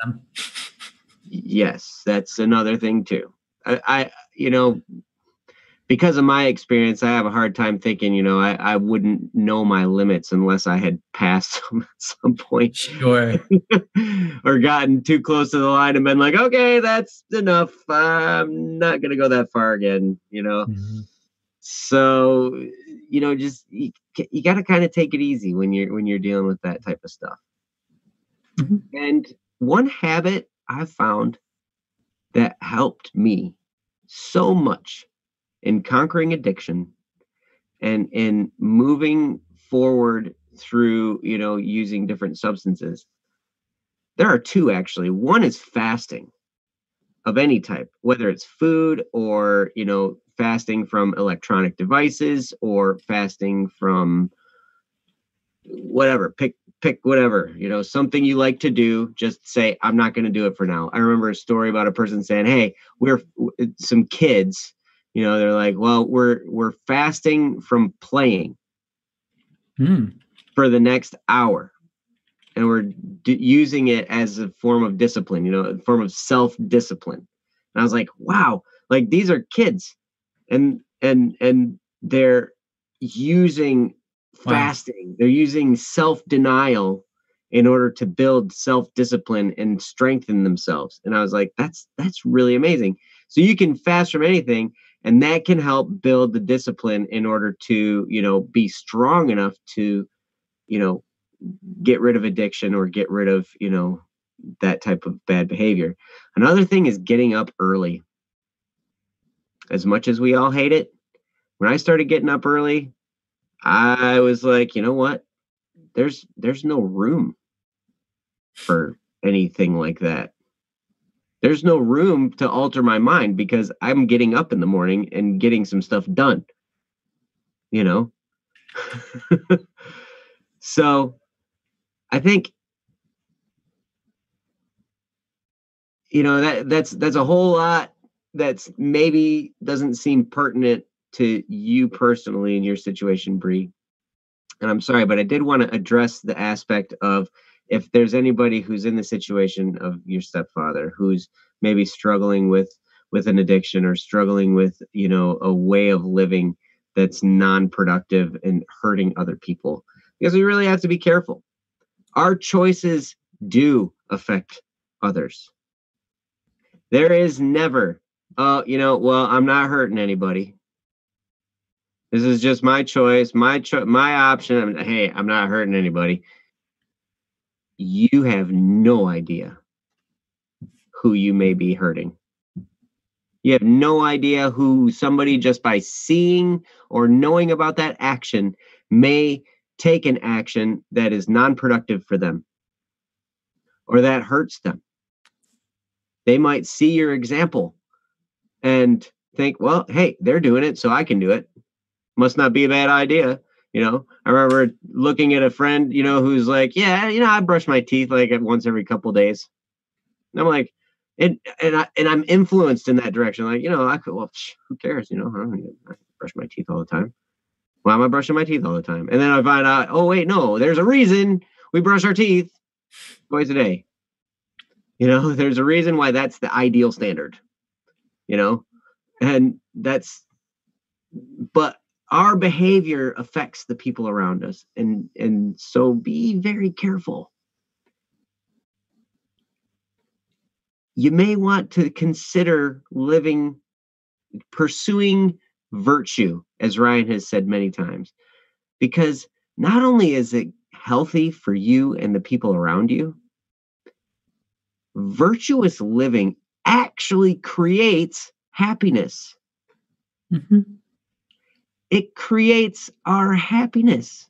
[SPEAKER 1] Yes, that's another thing too. I because of my experience, I have a hard time thinking, I wouldn't know my limits unless I had passed them at some point.
[SPEAKER 2] Sure.
[SPEAKER 1] Or gotten too close to the line and been like, okay, that's enough. I'm not going to go that far again,
[SPEAKER 2] Mm-hmm.
[SPEAKER 1] So, just you got to kind of take it easy when you're dealing with that type of stuff.
[SPEAKER 2] Mm-hmm.
[SPEAKER 1] And one habit I've found that helped me so much in conquering addiction and in moving forward through, using different substances. There are two, actually. One is fasting of any type, whether it's food or, fasting from electronic devices or fasting from whatever, pick whatever, something you like to do, just say, I'm not going to do it for now. I remember a story about a person saying, hey, we're some kids, they're like, well, we're fasting from playing for the next hour. And we're using it as a form of discipline, a form of self-discipline. And I was like, wow, like these are kids and they're using fasting. They're using self-denial in order to build self-discipline and strengthen themselves. And I was like, that's really amazing. So you can fast from anything, and that can help build the discipline in order to, be strong enough to, get rid of addiction or get rid of, that type of bad behavior. Another thing is getting up early. As much as we all hate it, when I started getting up early, I was like, you know what? There's no room for anything like that. There's no room to alter my mind because I'm getting up in the morning and getting some stuff done. So I think that's a whole lot that's maybe doesn't seem pertinent to you personally in your situation, Bree. And I'm sorry, but I did want to address the aspect of if there's anybody who's in the situation of your stepfather who's maybe struggling with an addiction or struggling with, a way of living that's non-productive and hurting other people. Because we really have to be careful. Our choices do affect others. There is never, well, I'm not hurting anybody. This is just my choice, my option. Hey, I'm not hurting anybody. You have no idea who you may be hurting. You have no idea who somebody just by seeing or knowing about that action may take an action that is non-productive for them or that hurts them. They might see your example and think, well, hey, they're doing it, so I can do it. Must not be a bad idea. I remember looking at a friend, who's like, yeah, I brush my teeth like once every couple of days. And I'm like, and I'm influenced in that direction. Like, I could, well, who cares? I don't brush my teeth all the time. Why am I brushing my teeth all the time? And then I find out, oh, wait, no, there's a reason we brush our teeth twice a day. There's a reason why that's the ideal standard, and but our behavior affects the people around us. And so be very careful. You may want to consider pursuing virtue, as Ryan has said many times, because not only is it healthy for you and the people around you, virtuous living actually creates happiness.
[SPEAKER 2] Mm-hmm.
[SPEAKER 1] It creates our happiness.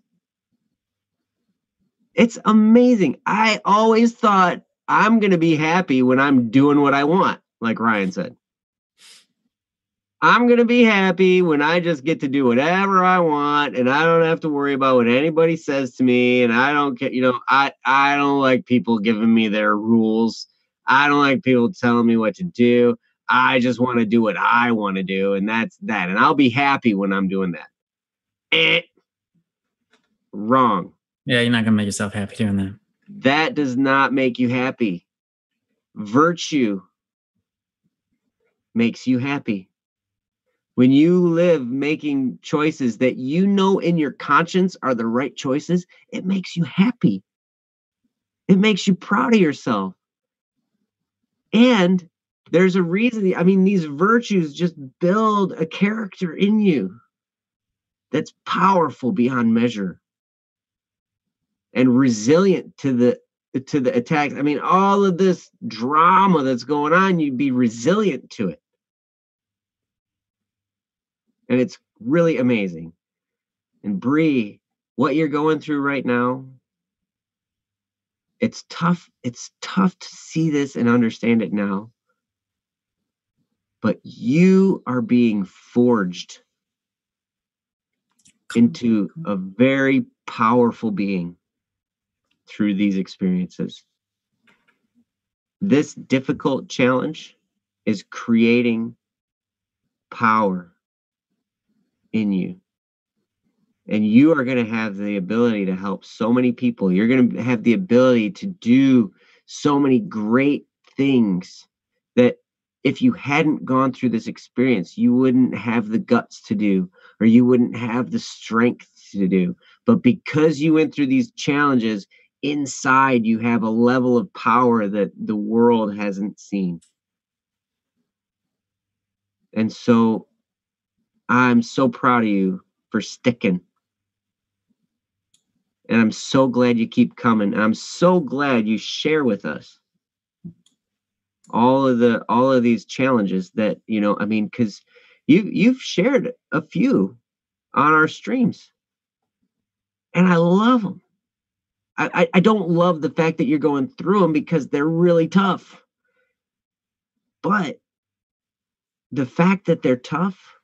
[SPEAKER 1] It's amazing. I always thought I'm going to be happy when I'm doing what I want, like Ryan said. I'm going to be happy when I just get to do whatever I want and I don't have to worry about what anybody says to me. And I don't get, I don't like people giving me their rules. I don't like people telling me what to do. I just want to do what I want to do. And that's that. And I'll be happy when I'm doing that. Wrong.
[SPEAKER 2] Yeah, you're not going to make yourself happy doing that.
[SPEAKER 1] That does not make you happy. virtue makes you happy. When you live making choices that you know in your conscience are the right choices, it makes you happy. It makes you proud of yourself. And there's a reason. I mean, these virtues just build a character in you that's powerful beyond measure and resilient to the attacks. I mean, all of this drama that's going on, you'd be resilient to it. And it's really amazing. And Bree, what you're going through right now, it's tough. It's tough to see this and understand it now. But you are being forged into a very powerful being through these experiences. This difficult challenge is creating power in you. And you are going to have the ability to help so many people. You're going to have the ability to do so many great things that if you hadn't gone through this experience, you wouldn't have the guts to do, or you wouldn't have the strength to do. But because you went through these challenges, inside you have a level of power that the world hasn't seen. And so I'm so proud of you for sticking. And I'm so glad you keep coming. And I'm so glad you share with us all of these challenges that, I mean, because you've shared a few on our streams. And I love them. I don't love the fact that you're going through them because they're really tough. But the fact that they're tough,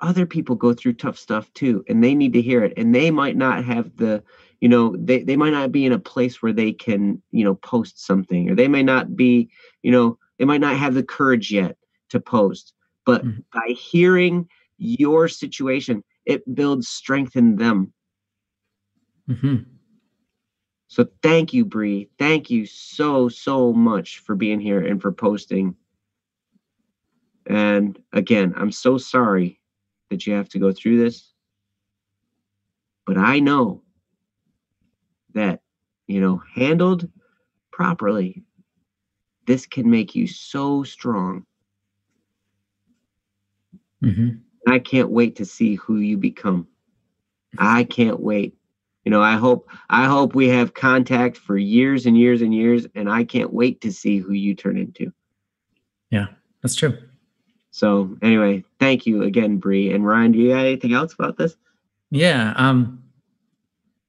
[SPEAKER 1] other people go through tough stuff too, and they need to hear it. And they might not have the, they might not be in a place where they can, post something, or they may not be, they might not have the courage yet to post. But by hearing your situation, it builds strength in them. Mm-hmm. So thank you, Bree. Thank you so much for being here and for posting. And again, I'm so sorry that you have to go through this. But I know that, handled properly, this can make you so strong. Mm-hmm. I can't wait to see who you become. I can't wait. I hope we have contact for years and years and years, and I can't wait to see who you turn into.
[SPEAKER 2] Yeah, that's true.
[SPEAKER 1] So anyway, thank you again, Bree. And Ryan, do you have anything else about this?
[SPEAKER 2] Yeah.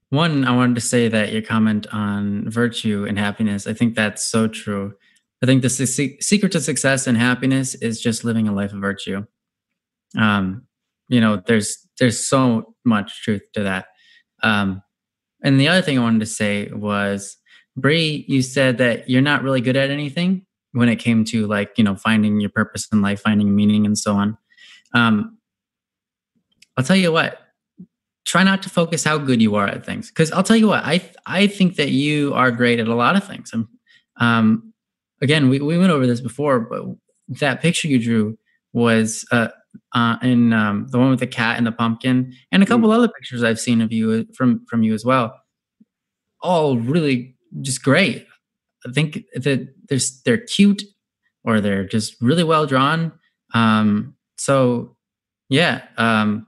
[SPEAKER 2] One, I wanted to say that your comment on virtue and happiness, I think that's so true. I think the secret to success and happiness is just living a life of virtue. There's so much truth to that. And the other thing I wanted to say was, Bree, you said that you're not really good at anything when it came to finding your purpose in life, finding meaning and so on. I'll tell you what, try not to focus how good you are at things. Cause I'll tell you what, I think that you are great at a lot of things. Again, we went over this before, but that picture you drew was, in the one with the cat and the pumpkin, and a couple other pictures I've seen of you from you as well, all really just great. I think that they're cute, or they're just really well drawn. So yeah, I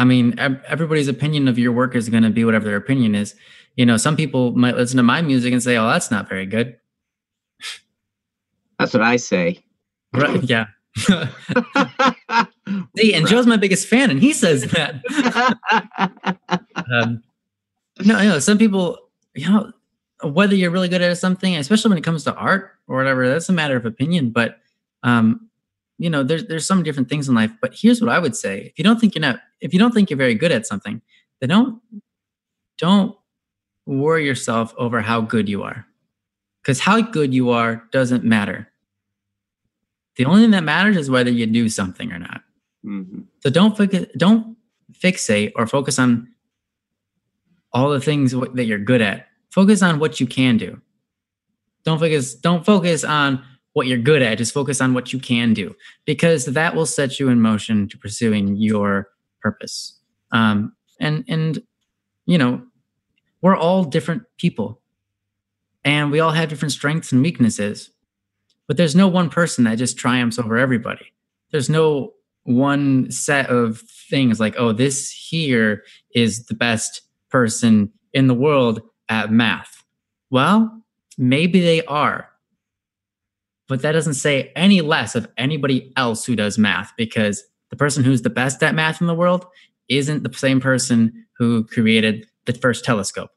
[SPEAKER 2] mean, everybody's opinion of your work is going to be whatever their opinion is. Some people might listen to my music and say, "Oh, that's not very good."
[SPEAKER 1] That's what I say.
[SPEAKER 2] Right? Yeah. See, and Joe's my biggest fan, and he says that. No, some people, whether you're really good at something, especially when it comes to art or whatever, that's a matter of opinion. But there's some different things in life. But here's what I would say: if you don't think you're very good at something, then don't worry yourself over how good you are, because how good you are doesn't matter. The only thing that matters is whether you do something or not. Mm-hmm. So don't fixate or focus on all the things that you're good at. focus on what you can do. Don't focus on what you're good at. Just focus on what you can do, because that will set you in motion to pursuing your purpose. And we're all different people, and we all have different strengths and weaknesses, but there's no one person that just triumphs over everybody. There's no one set of things like, oh, this here is the best person in the world at math. Well, maybe they are, but that doesn't say any less of anybody else who does math, because the person who's the best at math in the world isn't the same person who created the first telescope,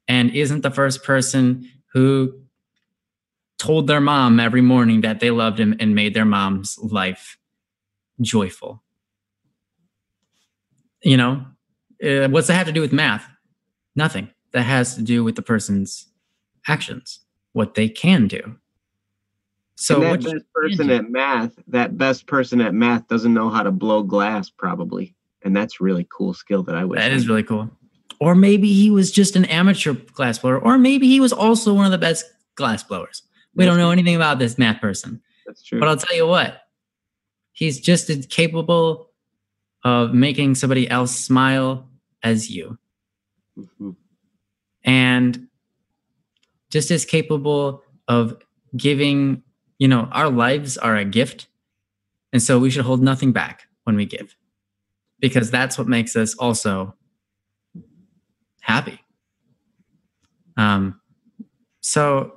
[SPEAKER 2] and isn't the first person who told their mom every morning that they loved him and made their mom's life joyful. What's that have to do with math? Nothing. That has to do with the person's actions, what they can do. So
[SPEAKER 1] that best person at math doesn't know how to blow glass, probably. And that's a really cool skill that I wish.
[SPEAKER 2] That is really cool. Or maybe he was just an amateur glass blower, or maybe he was also one of the best glass blowers. We don't know anything about this math person.
[SPEAKER 1] That's true.
[SPEAKER 2] But I'll tell you what, he's just as capable of making somebody else smile as you. Mm-hmm. And just as capable of giving, our lives are a gift. And so we should hold nothing back when we give, because that's what makes us also happy. So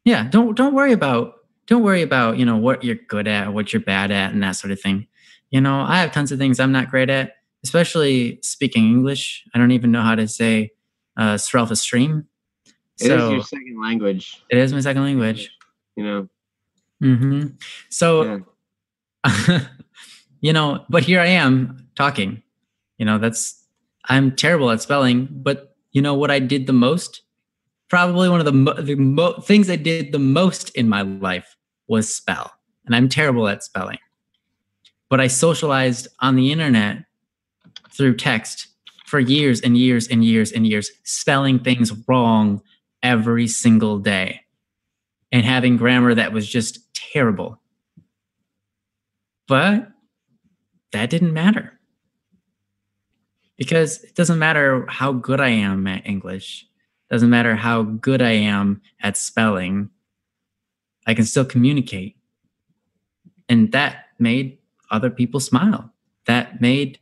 [SPEAKER 2] yeah, don't worry about what you're good at, what you're bad at, and that sort of thing. I have tons of things I'm not great at, especially speaking English. I don't even know how to say self-esteem.
[SPEAKER 1] It is your second language.
[SPEAKER 2] It is my second language. Mm-hmm. So, yeah. But here I am talking. I'm terrible at spelling, but what I did the most? Probably one of the things I did the most in my life was spell. And I'm terrible at spelling. But I socialized on the internet through text for years and years and years and years, spelling things wrong every single day and having grammar that was just terrible. But that didn't matter, because it doesn't matter how good I am at English. It doesn't matter how good I am at spelling. I can still communicate. And that made other people smile. That made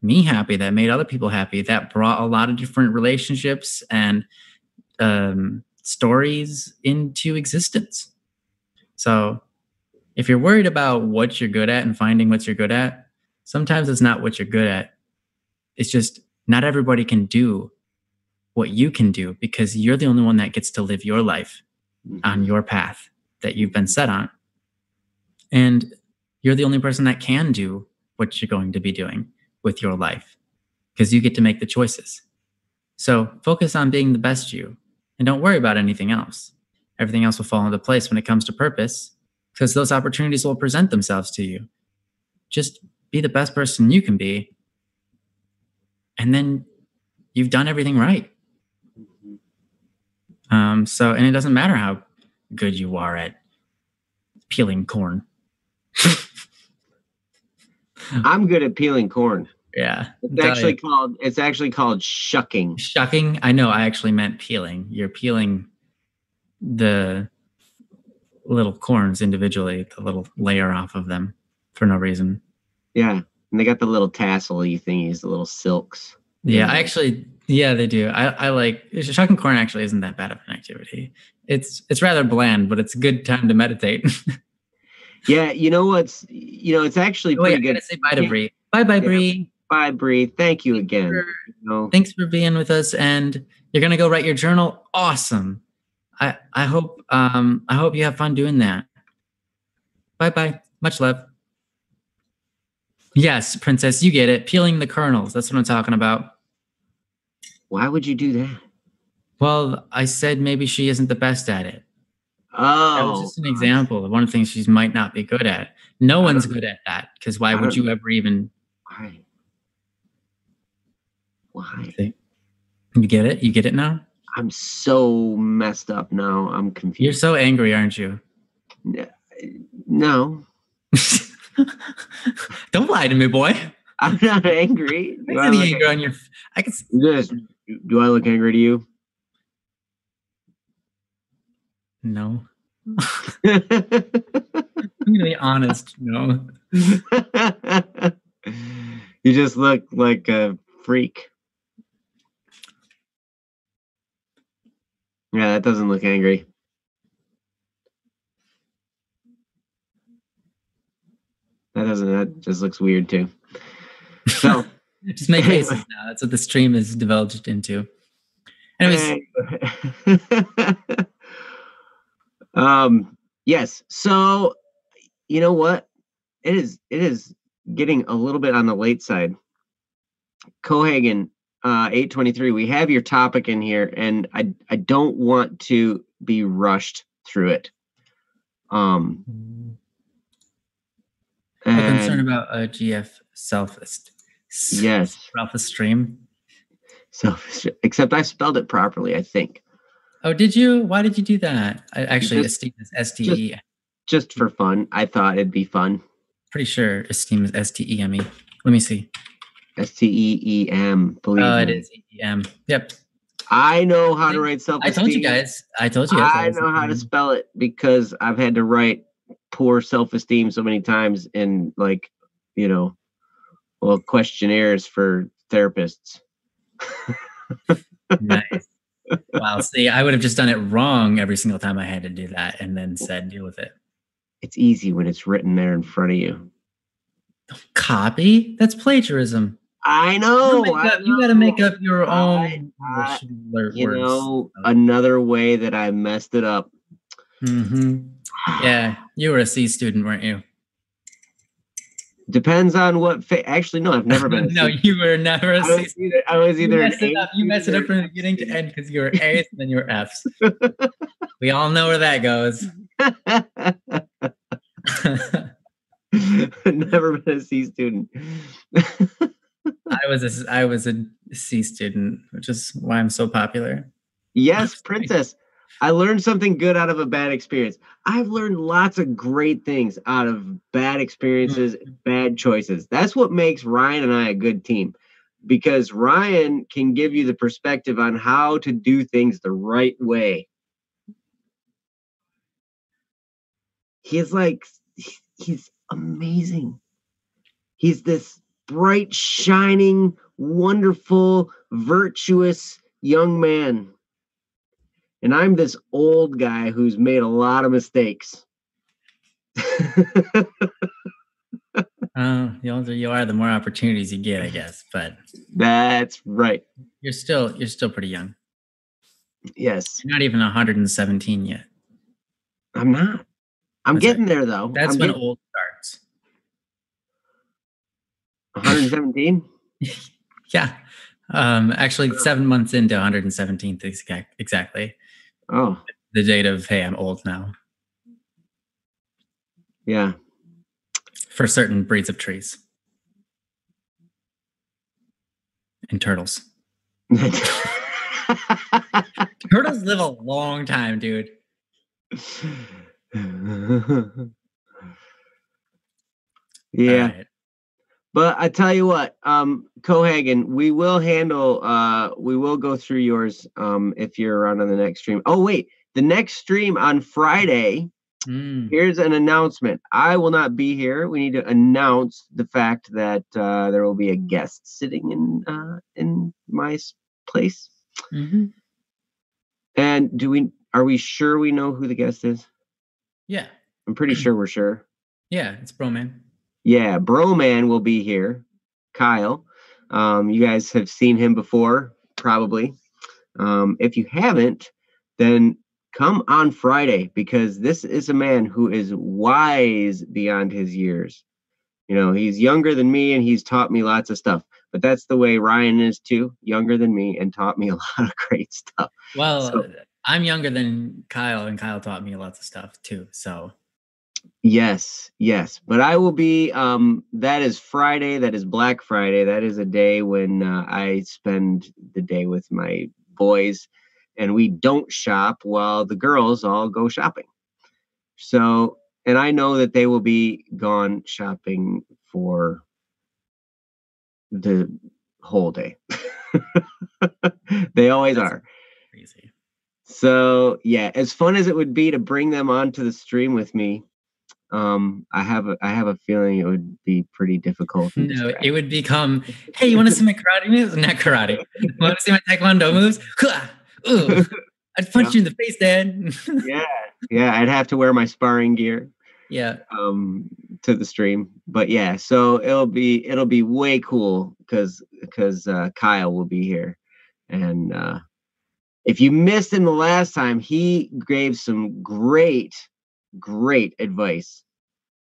[SPEAKER 2] me happy. That made other people happy. That brought a lot of different relationships and stories into existence. So if you're worried about what you're good at and finding what you're good at, sometimes it's not what you're good at. It's just not everybody can do what you can do, because you're the only one that gets to live your life on your path that you've been set on. And you're the only person that can do what you're going to be doing with your life, because you get to make the choices. So focus on being the best you, and don't worry about anything else. Everything else will fall into place when it comes to purpose, because those opportunities will present themselves to you. Just be the best person you can be, and then you've done everything right. And it doesn't matter how good you are at peeling corn.
[SPEAKER 1] I'm good at peeling corn.
[SPEAKER 2] Yeah.
[SPEAKER 1] It's actually called shucking.
[SPEAKER 2] Shucking? I know, I actually meant peeling. You're peeling the little corns individually, the little layer off of them for no reason.
[SPEAKER 1] Yeah. And they got the little tassel-y thingies, the little silks.
[SPEAKER 2] Yeah, they do. I like shucking corn. Actually isn't that bad of an activity. It's rather bland, but it's a good time to meditate.
[SPEAKER 1] Yeah, it's actually pretty good.
[SPEAKER 2] I gotta say bye to Bree. Bye, Bree.
[SPEAKER 1] Bye, Bree. Thank you again.
[SPEAKER 2] Thanks for being with us, and you're gonna go write your journal. Awesome. I hope you have fun doing that. Bye. Much love. Yes, Princess, you get it. Peeling the kernels. That's what I'm talking about.
[SPEAKER 1] Why would you do that?
[SPEAKER 2] Well, I said maybe she isn't the best at it.
[SPEAKER 1] Oh.
[SPEAKER 2] That was just an example of one of the things she might not be good at. No one's good at that, because why would you ever even...
[SPEAKER 1] Why?
[SPEAKER 2] You get it? You get it now?
[SPEAKER 1] I'm so messed up now. I'm confused.
[SPEAKER 2] You're so angry, aren't you?
[SPEAKER 1] No.
[SPEAKER 2] Don't lie to me, boy.
[SPEAKER 1] I'm not angry.
[SPEAKER 2] Do I look anger on your? I can.
[SPEAKER 1] Do I look angry to you?
[SPEAKER 2] No. I'm gonna be honest. No.
[SPEAKER 1] You just look like a freak. Yeah, that doesn't look angry. That just looks weird too. So
[SPEAKER 2] just make faces now. That's what the stream is developed into. Anyways.
[SPEAKER 1] Yes. So you know what? It is getting a little bit on the late side. Cohagen, 823. We have your topic in here, and I don't want to be rushed through it.
[SPEAKER 2] I'm concerned about GF self-esteem.
[SPEAKER 1] Except I spelled it properly, I think.
[SPEAKER 2] Oh, did you? Why did you do that? Esteem is S-T-E.
[SPEAKER 1] Just for fun. I thought it'd be fun.
[SPEAKER 2] Pretty sure esteem is S-T-E-M-E. Let me see.
[SPEAKER 1] S-T-E-E-M. Believe me.
[SPEAKER 2] It is E-M. Yep.
[SPEAKER 1] I know how to write self-esteem.
[SPEAKER 2] I told you guys.
[SPEAKER 1] I know how to spell it because I've had to write poor self-esteem so many times in questionnaires for therapists.
[SPEAKER 2] Nice. Wow. See, I would have just done it wrong every single time I had to do that and then said, deal with it.
[SPEAKER 1] It's easy when it's written there in front of you.
[SPEAKER 2] Copy? That's plagiarism.
[SPEAKER 1] I know.
[SPEAKER 2] You got to make up your own
[SPEAKER 1] words. Another way that I messed it up.
[SPEAKER 2] Mm-hmm. Yeah, you were a C student, weren't you?
[SPEAKER 1] Depends on what. Actually, no, I've never been.
[SPEAKER 2] No, you were never a C student.
[SPEAKER 1] I was either
[SPEAKER 2] you messed it up from the beginning to end because you were A's and then you were F's. We all know where that goes.
[SPEAKER 1] Never been a C student.
[SPEAKER 2] I was a C student, which is why I'm so popular.
[SPEAKER 1] Yes, Princess. I learned something good out of a bad experience. I've learned lots of great things out of bad experiences, bad choices. That's what makes Ryan and I a good team, because Ryan can give you the perspective on how to do things the right way. He's amazing. He's this bright, shining, wonderful, virtuous young man. And I'm this old guy who's made a lot of mistakes.
[SPEAKER 2] The older you are, the more opportunities you get, I guess. But
[SPEAKER 1] that's right.
[SPEAKER 2] You're still pretty young.
[SPEAKER 1] Yes.
[SPEAKER 2] You're not even 117 yet.
[SPEAKER 1] I'm not. I'm getting there though.
[SPEAKER 2] That's when old starts.
[SPEAKER 1] 117?
[SPEAKER 2] Yeah. Actually 7 months into 117th exactly.
[SPEAKER 1] Oh.
[SPEAKER 2] The date of, hey, I'm old now.
[SPEAKER 1] Yeah.
[SPEAKER 2] For certain breeds of trees. And turtles. Turtles live a long time, dude.
[SPEAKER 1] Yeah. Right. But I tell you what, Cohagen, we will go through yours if you're around on the next stream. Oh, wait, the next stream on Friday, here's an announcement. I will not be here. We need to announce the fact that there will be a guest sitting in my place.
[SPEAKER 2] Mm-hmm.
[SPEAKER 1] And are we sure we know who the guest is?
[SPEAKER 2] Yeah.
[SPEAKER 1] I'm pretty sure we're sure.
[SPEAKER 2] Yeah, it's Broman.
[SPEAKER 1] Yeah, Broman will be here. Kyle. You guys have seen him before, probably. If you haven't, then come on Friday, because this is a man who is wise beyond his years. You know, he's younger than me and he's taught me lots of stuff. But that's the way Ryan is too, younger than me and taught me a lot of great stuff.
[SPEAKER 2] Well, I'm younger than Kyle and Kyle taught me lots of stuff too. So
[SPEAKER 1] Yes. But I will be, that is Friday. That is Black Friday. That is a day when I spend the day with my boys. and we don't shop while the girls all go shopping. So, and I know that they will be gone shopping for the whole day. They always are.
[SPEAKER 2] Crazy.
[SPEAKER 1] So yeah, as fun as it would be to bring them onto the stream with me, I have a feeling it would be pretty difficult.
[SPEAKER 2] No, it would become, hey, you want to see my karate moves? Not karate. You want to see my taekwondo moves? Ooh, I'd punch you in the face, Dad.
[SPEAKER 1] Yeah, I'd have to wear my sparring gear.
[SPEAKER 2] Yeah.
[SPEAKER 1] To the stream, but yeah, so it'll be way cool because Kyle will be here, and if you missed him the last time, he gave some great advice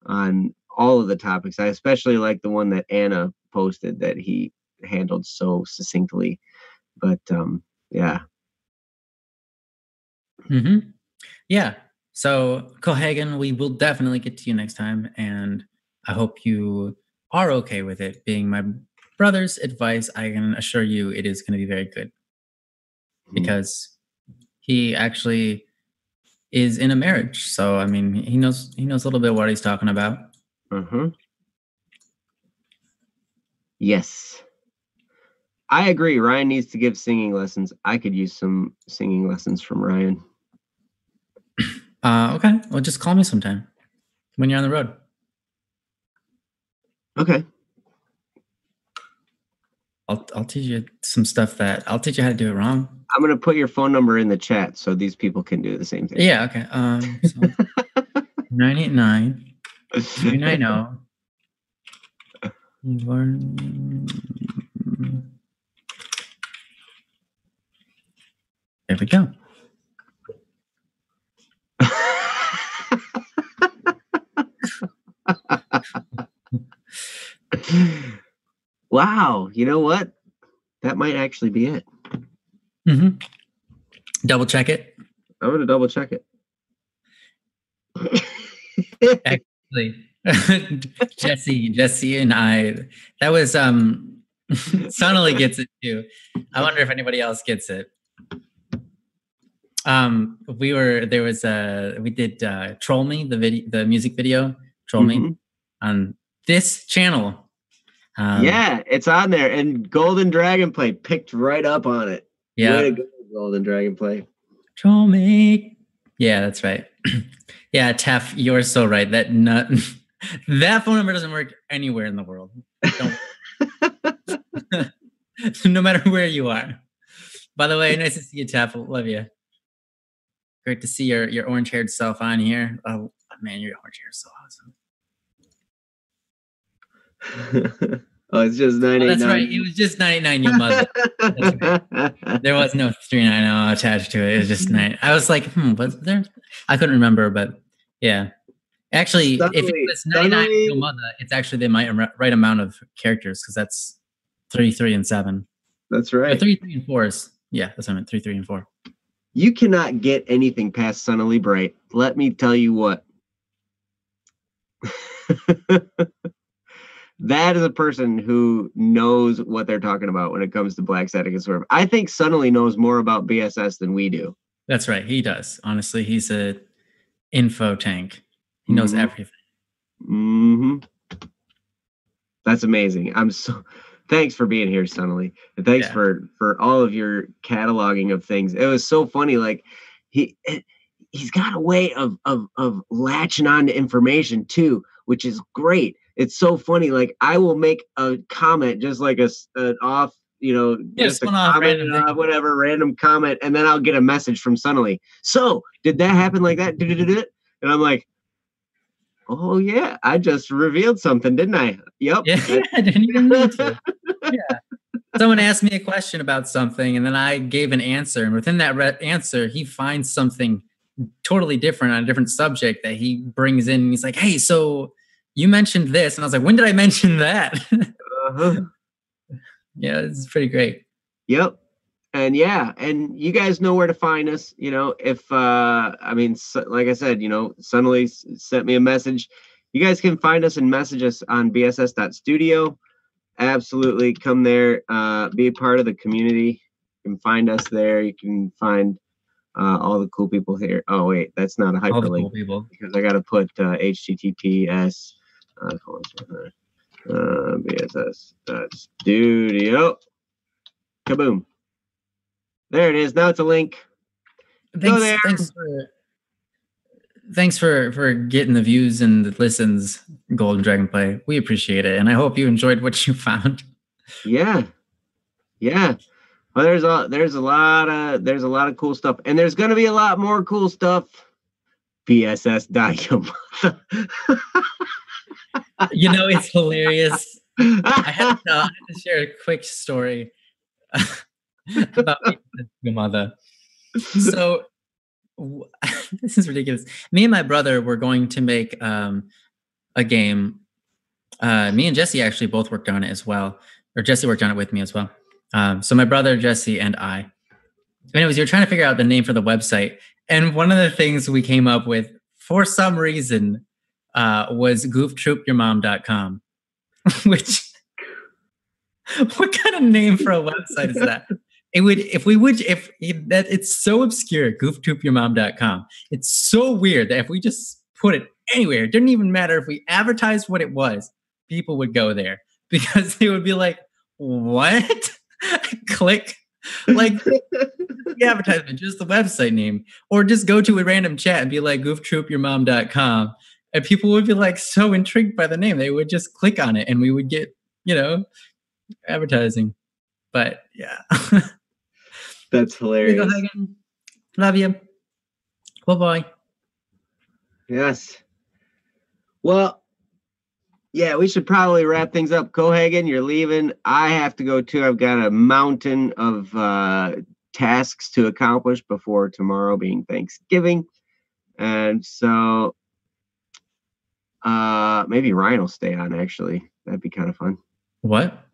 [SPEAKER 1] on all of the topics. I especially like the one that Anna posted that he handled so succinctly. But yeah.
[SPEAKER 2] Mm-hmm. Yeah. So Cohagen, we will definitely get to you next time, and I hope you are okay with it being my brother's advice. I can assure you it is going to be very good, because he actually is in a marriage. So I mean, he knows a little bit what he's talking about.
[SPEAKER 1] Yes, I agree. Ryan needs to give singing lessons. I could use some singing lessons from Ryan.
[SPEAKER 2] Okay. Well, just call me sometime when you're on the road.
[SPEAKER 1] Okay.
[SPEAKER 2] I'll teach you some stuff I'll teach you how to do it wrong.
[SPEAKER 1] I'm gonna put your phone number in the chat so these people can do the same thing.
[SPEAKER 2] Yeah. Okay. So 989 390. There we go.
[SPEAKER 1] Wow, you know what? That might actually be it.
[SPEAKER 2] Double check it.
[SPEAKER 1] I'm gonna double check it.
[SPEAKER 2] Actually, Jesse and I, that was Sonali gets it too. I wonder if anybody else gets it. We did Troll Me, the music video, Troll Me, on this channel.
[SPEAKER 1] Yeah, it's on there, and Golden Dragon Play picked right up on it.
[SPEAKER 2] Yeah,
[SPEAKER 1] way to go, Golden Dragon Play.
[SPEAKER 2] Troll Me. Yeah, that's right. Yeah, Taff, you're so right. That phone number doesn't work anywhere in the world. No matter where you are. By the way, nice to see you, Taff. Love you. Great to see your orange-haired self on here. Oh man, your orange hair is so
[SPEAKER 1] awesome. Oh, it's just 989.
[SPEAKER 2] That's right. It was just 989, you mother. Right. There was no 390 attached to it. It was just 9. I was like, was there? I couldn't remember, but yeah. Actually, if it was 99, your mother, it's actually the right amount of characters, because that's 3, 3, and 7.
[SPEAKER 1] That's right.
[SPEAKER 2] 3, 3, and 4 is, yeah, that's what I meant. 3, 3, and 4.
[SPEAKER 1] You cannot get anything past Sonali Bright. Let me tell you what. That is a person who knows what they're talking about when it comes to Black Static and Swerve. I think Sonali knows more about BSS than we do.
[SPEAKER 2] That's right. He does. Honestly, he's a info tank. He knows everything.
[SPEAKER 1] That's amazing. Thanks for being here, Sonali. And thanks for all of your cataloging of things. It was so funny. Like he's got a way of latching on to information too, which is great. It's so funny. Like I will make a comment, just like an off, just a comment, whatever, random comment, and then I'll get a message from Sonali. So did that happen like that? And I'm like, oh yeah, I just revealed something, didn't I? Yep.
[SPEAKER 2] Yeah, I didn't even need to. Yeah. Someone asked me a question about something, and then I gave an answer, and within that answer, he finds something totally different on a different subject that he brings in. And he's like, "Hey, so you mentioned this," and I was like, "When did I mention that?" Yeah, it's pretty great.
[SPEAKER 1] Yep. And and you guys know where to find us. If like I said, Sonali sent me a message. You guys can find us and message us on bss.studio. Absolutely, come there, be a part of the community. You can find us there. You can find all the cool people here. Oh wait, that's not a hyperlink. All the cool people. Because I got to put HTTPS BSS.studio. Kaboom. There it is. Now it's a link.
[SPEAKER 2] Thanks for getting the views and the listens, Golden Dragonplay. We appreciate it, and I hope you enjoyed what you found.
[SPEAKER 1] Yeah. Well, there's a lot of cool stuff, and there's gonna be a lot more cool stuff. BSS.com.
[SPEAKER 2] It's hilarious. I have to share a quick story about your mother. So this is ridiculous. Me and my brother were going to make a game. Me and Jesse actually both worked on it as well, or Jesse worked on it with me as well. So my brother, Jesse, and I. Anyways, you're trying to figure out the name for the website, and one of the things we came up with for some reason was gooftroopyourmom.com. Which, what kind of name for a website is that? It's so obscure, gooftroopyourmom.com. It's so weird that if we just put it anywhere, it didn't even matter if we advertised what it was, people would go there because they would be like, what? Click like the advertisement, just the website name, or just go to a random chat and be like gooftroopyourmom.com, and people would be like so intrigued by the name they would just click on it and we would get advertising. But yeah.
[SPEAKER 1] That's hilarious.
[SPEAKER 2] Love you. Bye.
[SPEAKER 1] Yes. Well, yeah, we should probably wrap things up. Cohagen, you're leaving. I have to go too. I've got a mountain of tasks to accomplish before tomorrow being Thanksgiving. And so maybe Ryan will stay on, actually. That'd be kind of fun.
[SPEAKER 2] What?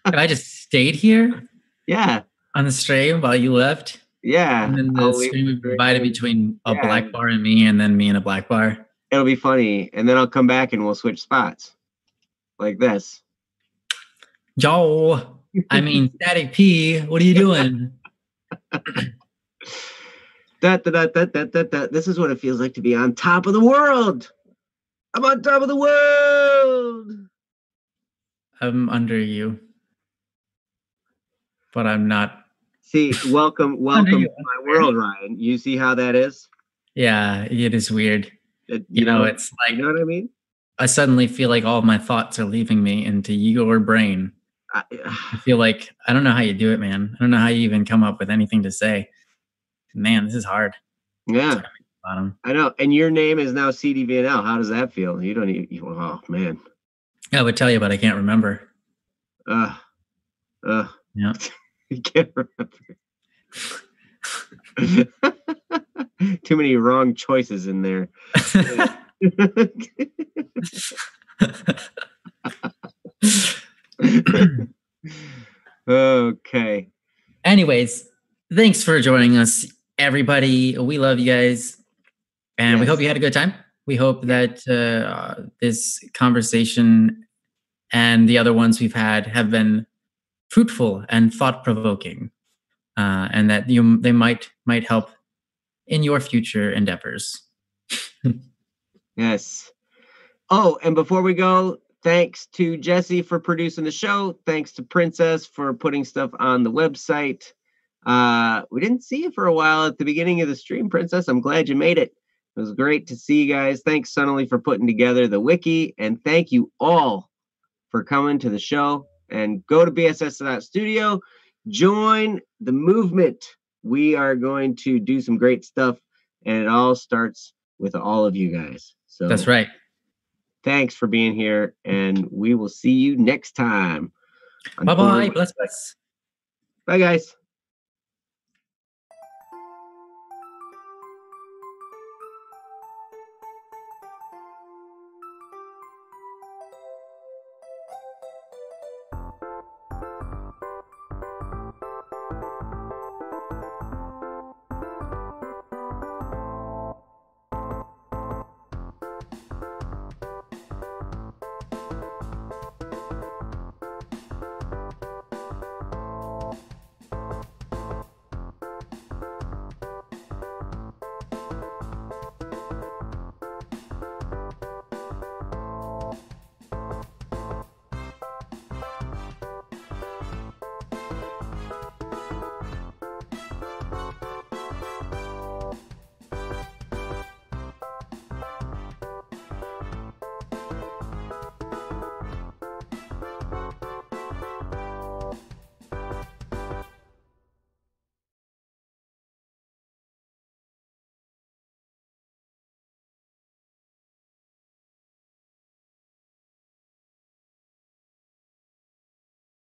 [SPEAKER 2] I just stayed here?
[SPEAKER 1] Yeah.
[SPEAKER 2] On the stream while you left?
[SPEAKER 1] Yeah.
[SPEAKER 2] And then the stream would be divided between a black bar and me, and then me and a black bar.
[SPEAKER 1] It'll be funny. And then I'll come back and we'll switch spots. Like this.
[SPEAKER 2] Yo. I mean, Static P, what are you doing?
[SPEAKER 1] This is what it feels like to be on top of the world. I'm on top of the world.
[SPEAKER 2] I'm under you. But I'm not.
[SPEAKER 1] See, welcome to my world, Ryan. You see how that is?
[SPEAKER 2] Yeah, it is weird. It's like,
[SPEAKER 1] you know what I mean?
[SPEAKER 2] I suddenly feel like all of my thoughts are leaving me into your brain. I feel like, I don't know how you do it, man. I don't know how you even come up with anything to say. Man, this is hard.
[SPEAKER 1] Yeah. I know. And your name is now CDVNL. How does that feel? You don't even, oh, man.
[SPEAKER 2] I would tell you, but I can't remember.
[SPEAKER 1] Yeah. You can't remember. Too many wrong choices in there. Okay.
[SPEAKER 2] Anyways, thanks for joining us, everybody. We love you guys. And we hope you had a good time. We hope that this conversation and the other ones we've had have been fruitful and thought-provoking, and that they might help in your future endeavors.
[SPEAKER 1] Yes. Oh, and before we go, thanks to Jesse for producing the show. Thanks to Princess for putting stuff on the website. We didn't see you for a while at the beginning of the stream, Princess. I'm glad you made it. It was great to see you guys. Thanks, Sonali, for putting together the wiki. And thank you all for coming to the show. And go to BSS.studio. Join the movement. We are going to do some great stuff. And it all starts with all of you guys. So
[SPEAKER 2] that's right.
[SPEAKER 1] Thanks for being here. And we will see you next time.
[SPEAKER 2] Bye-bye. Bless.
[SPEAKER 1] Bye, guys.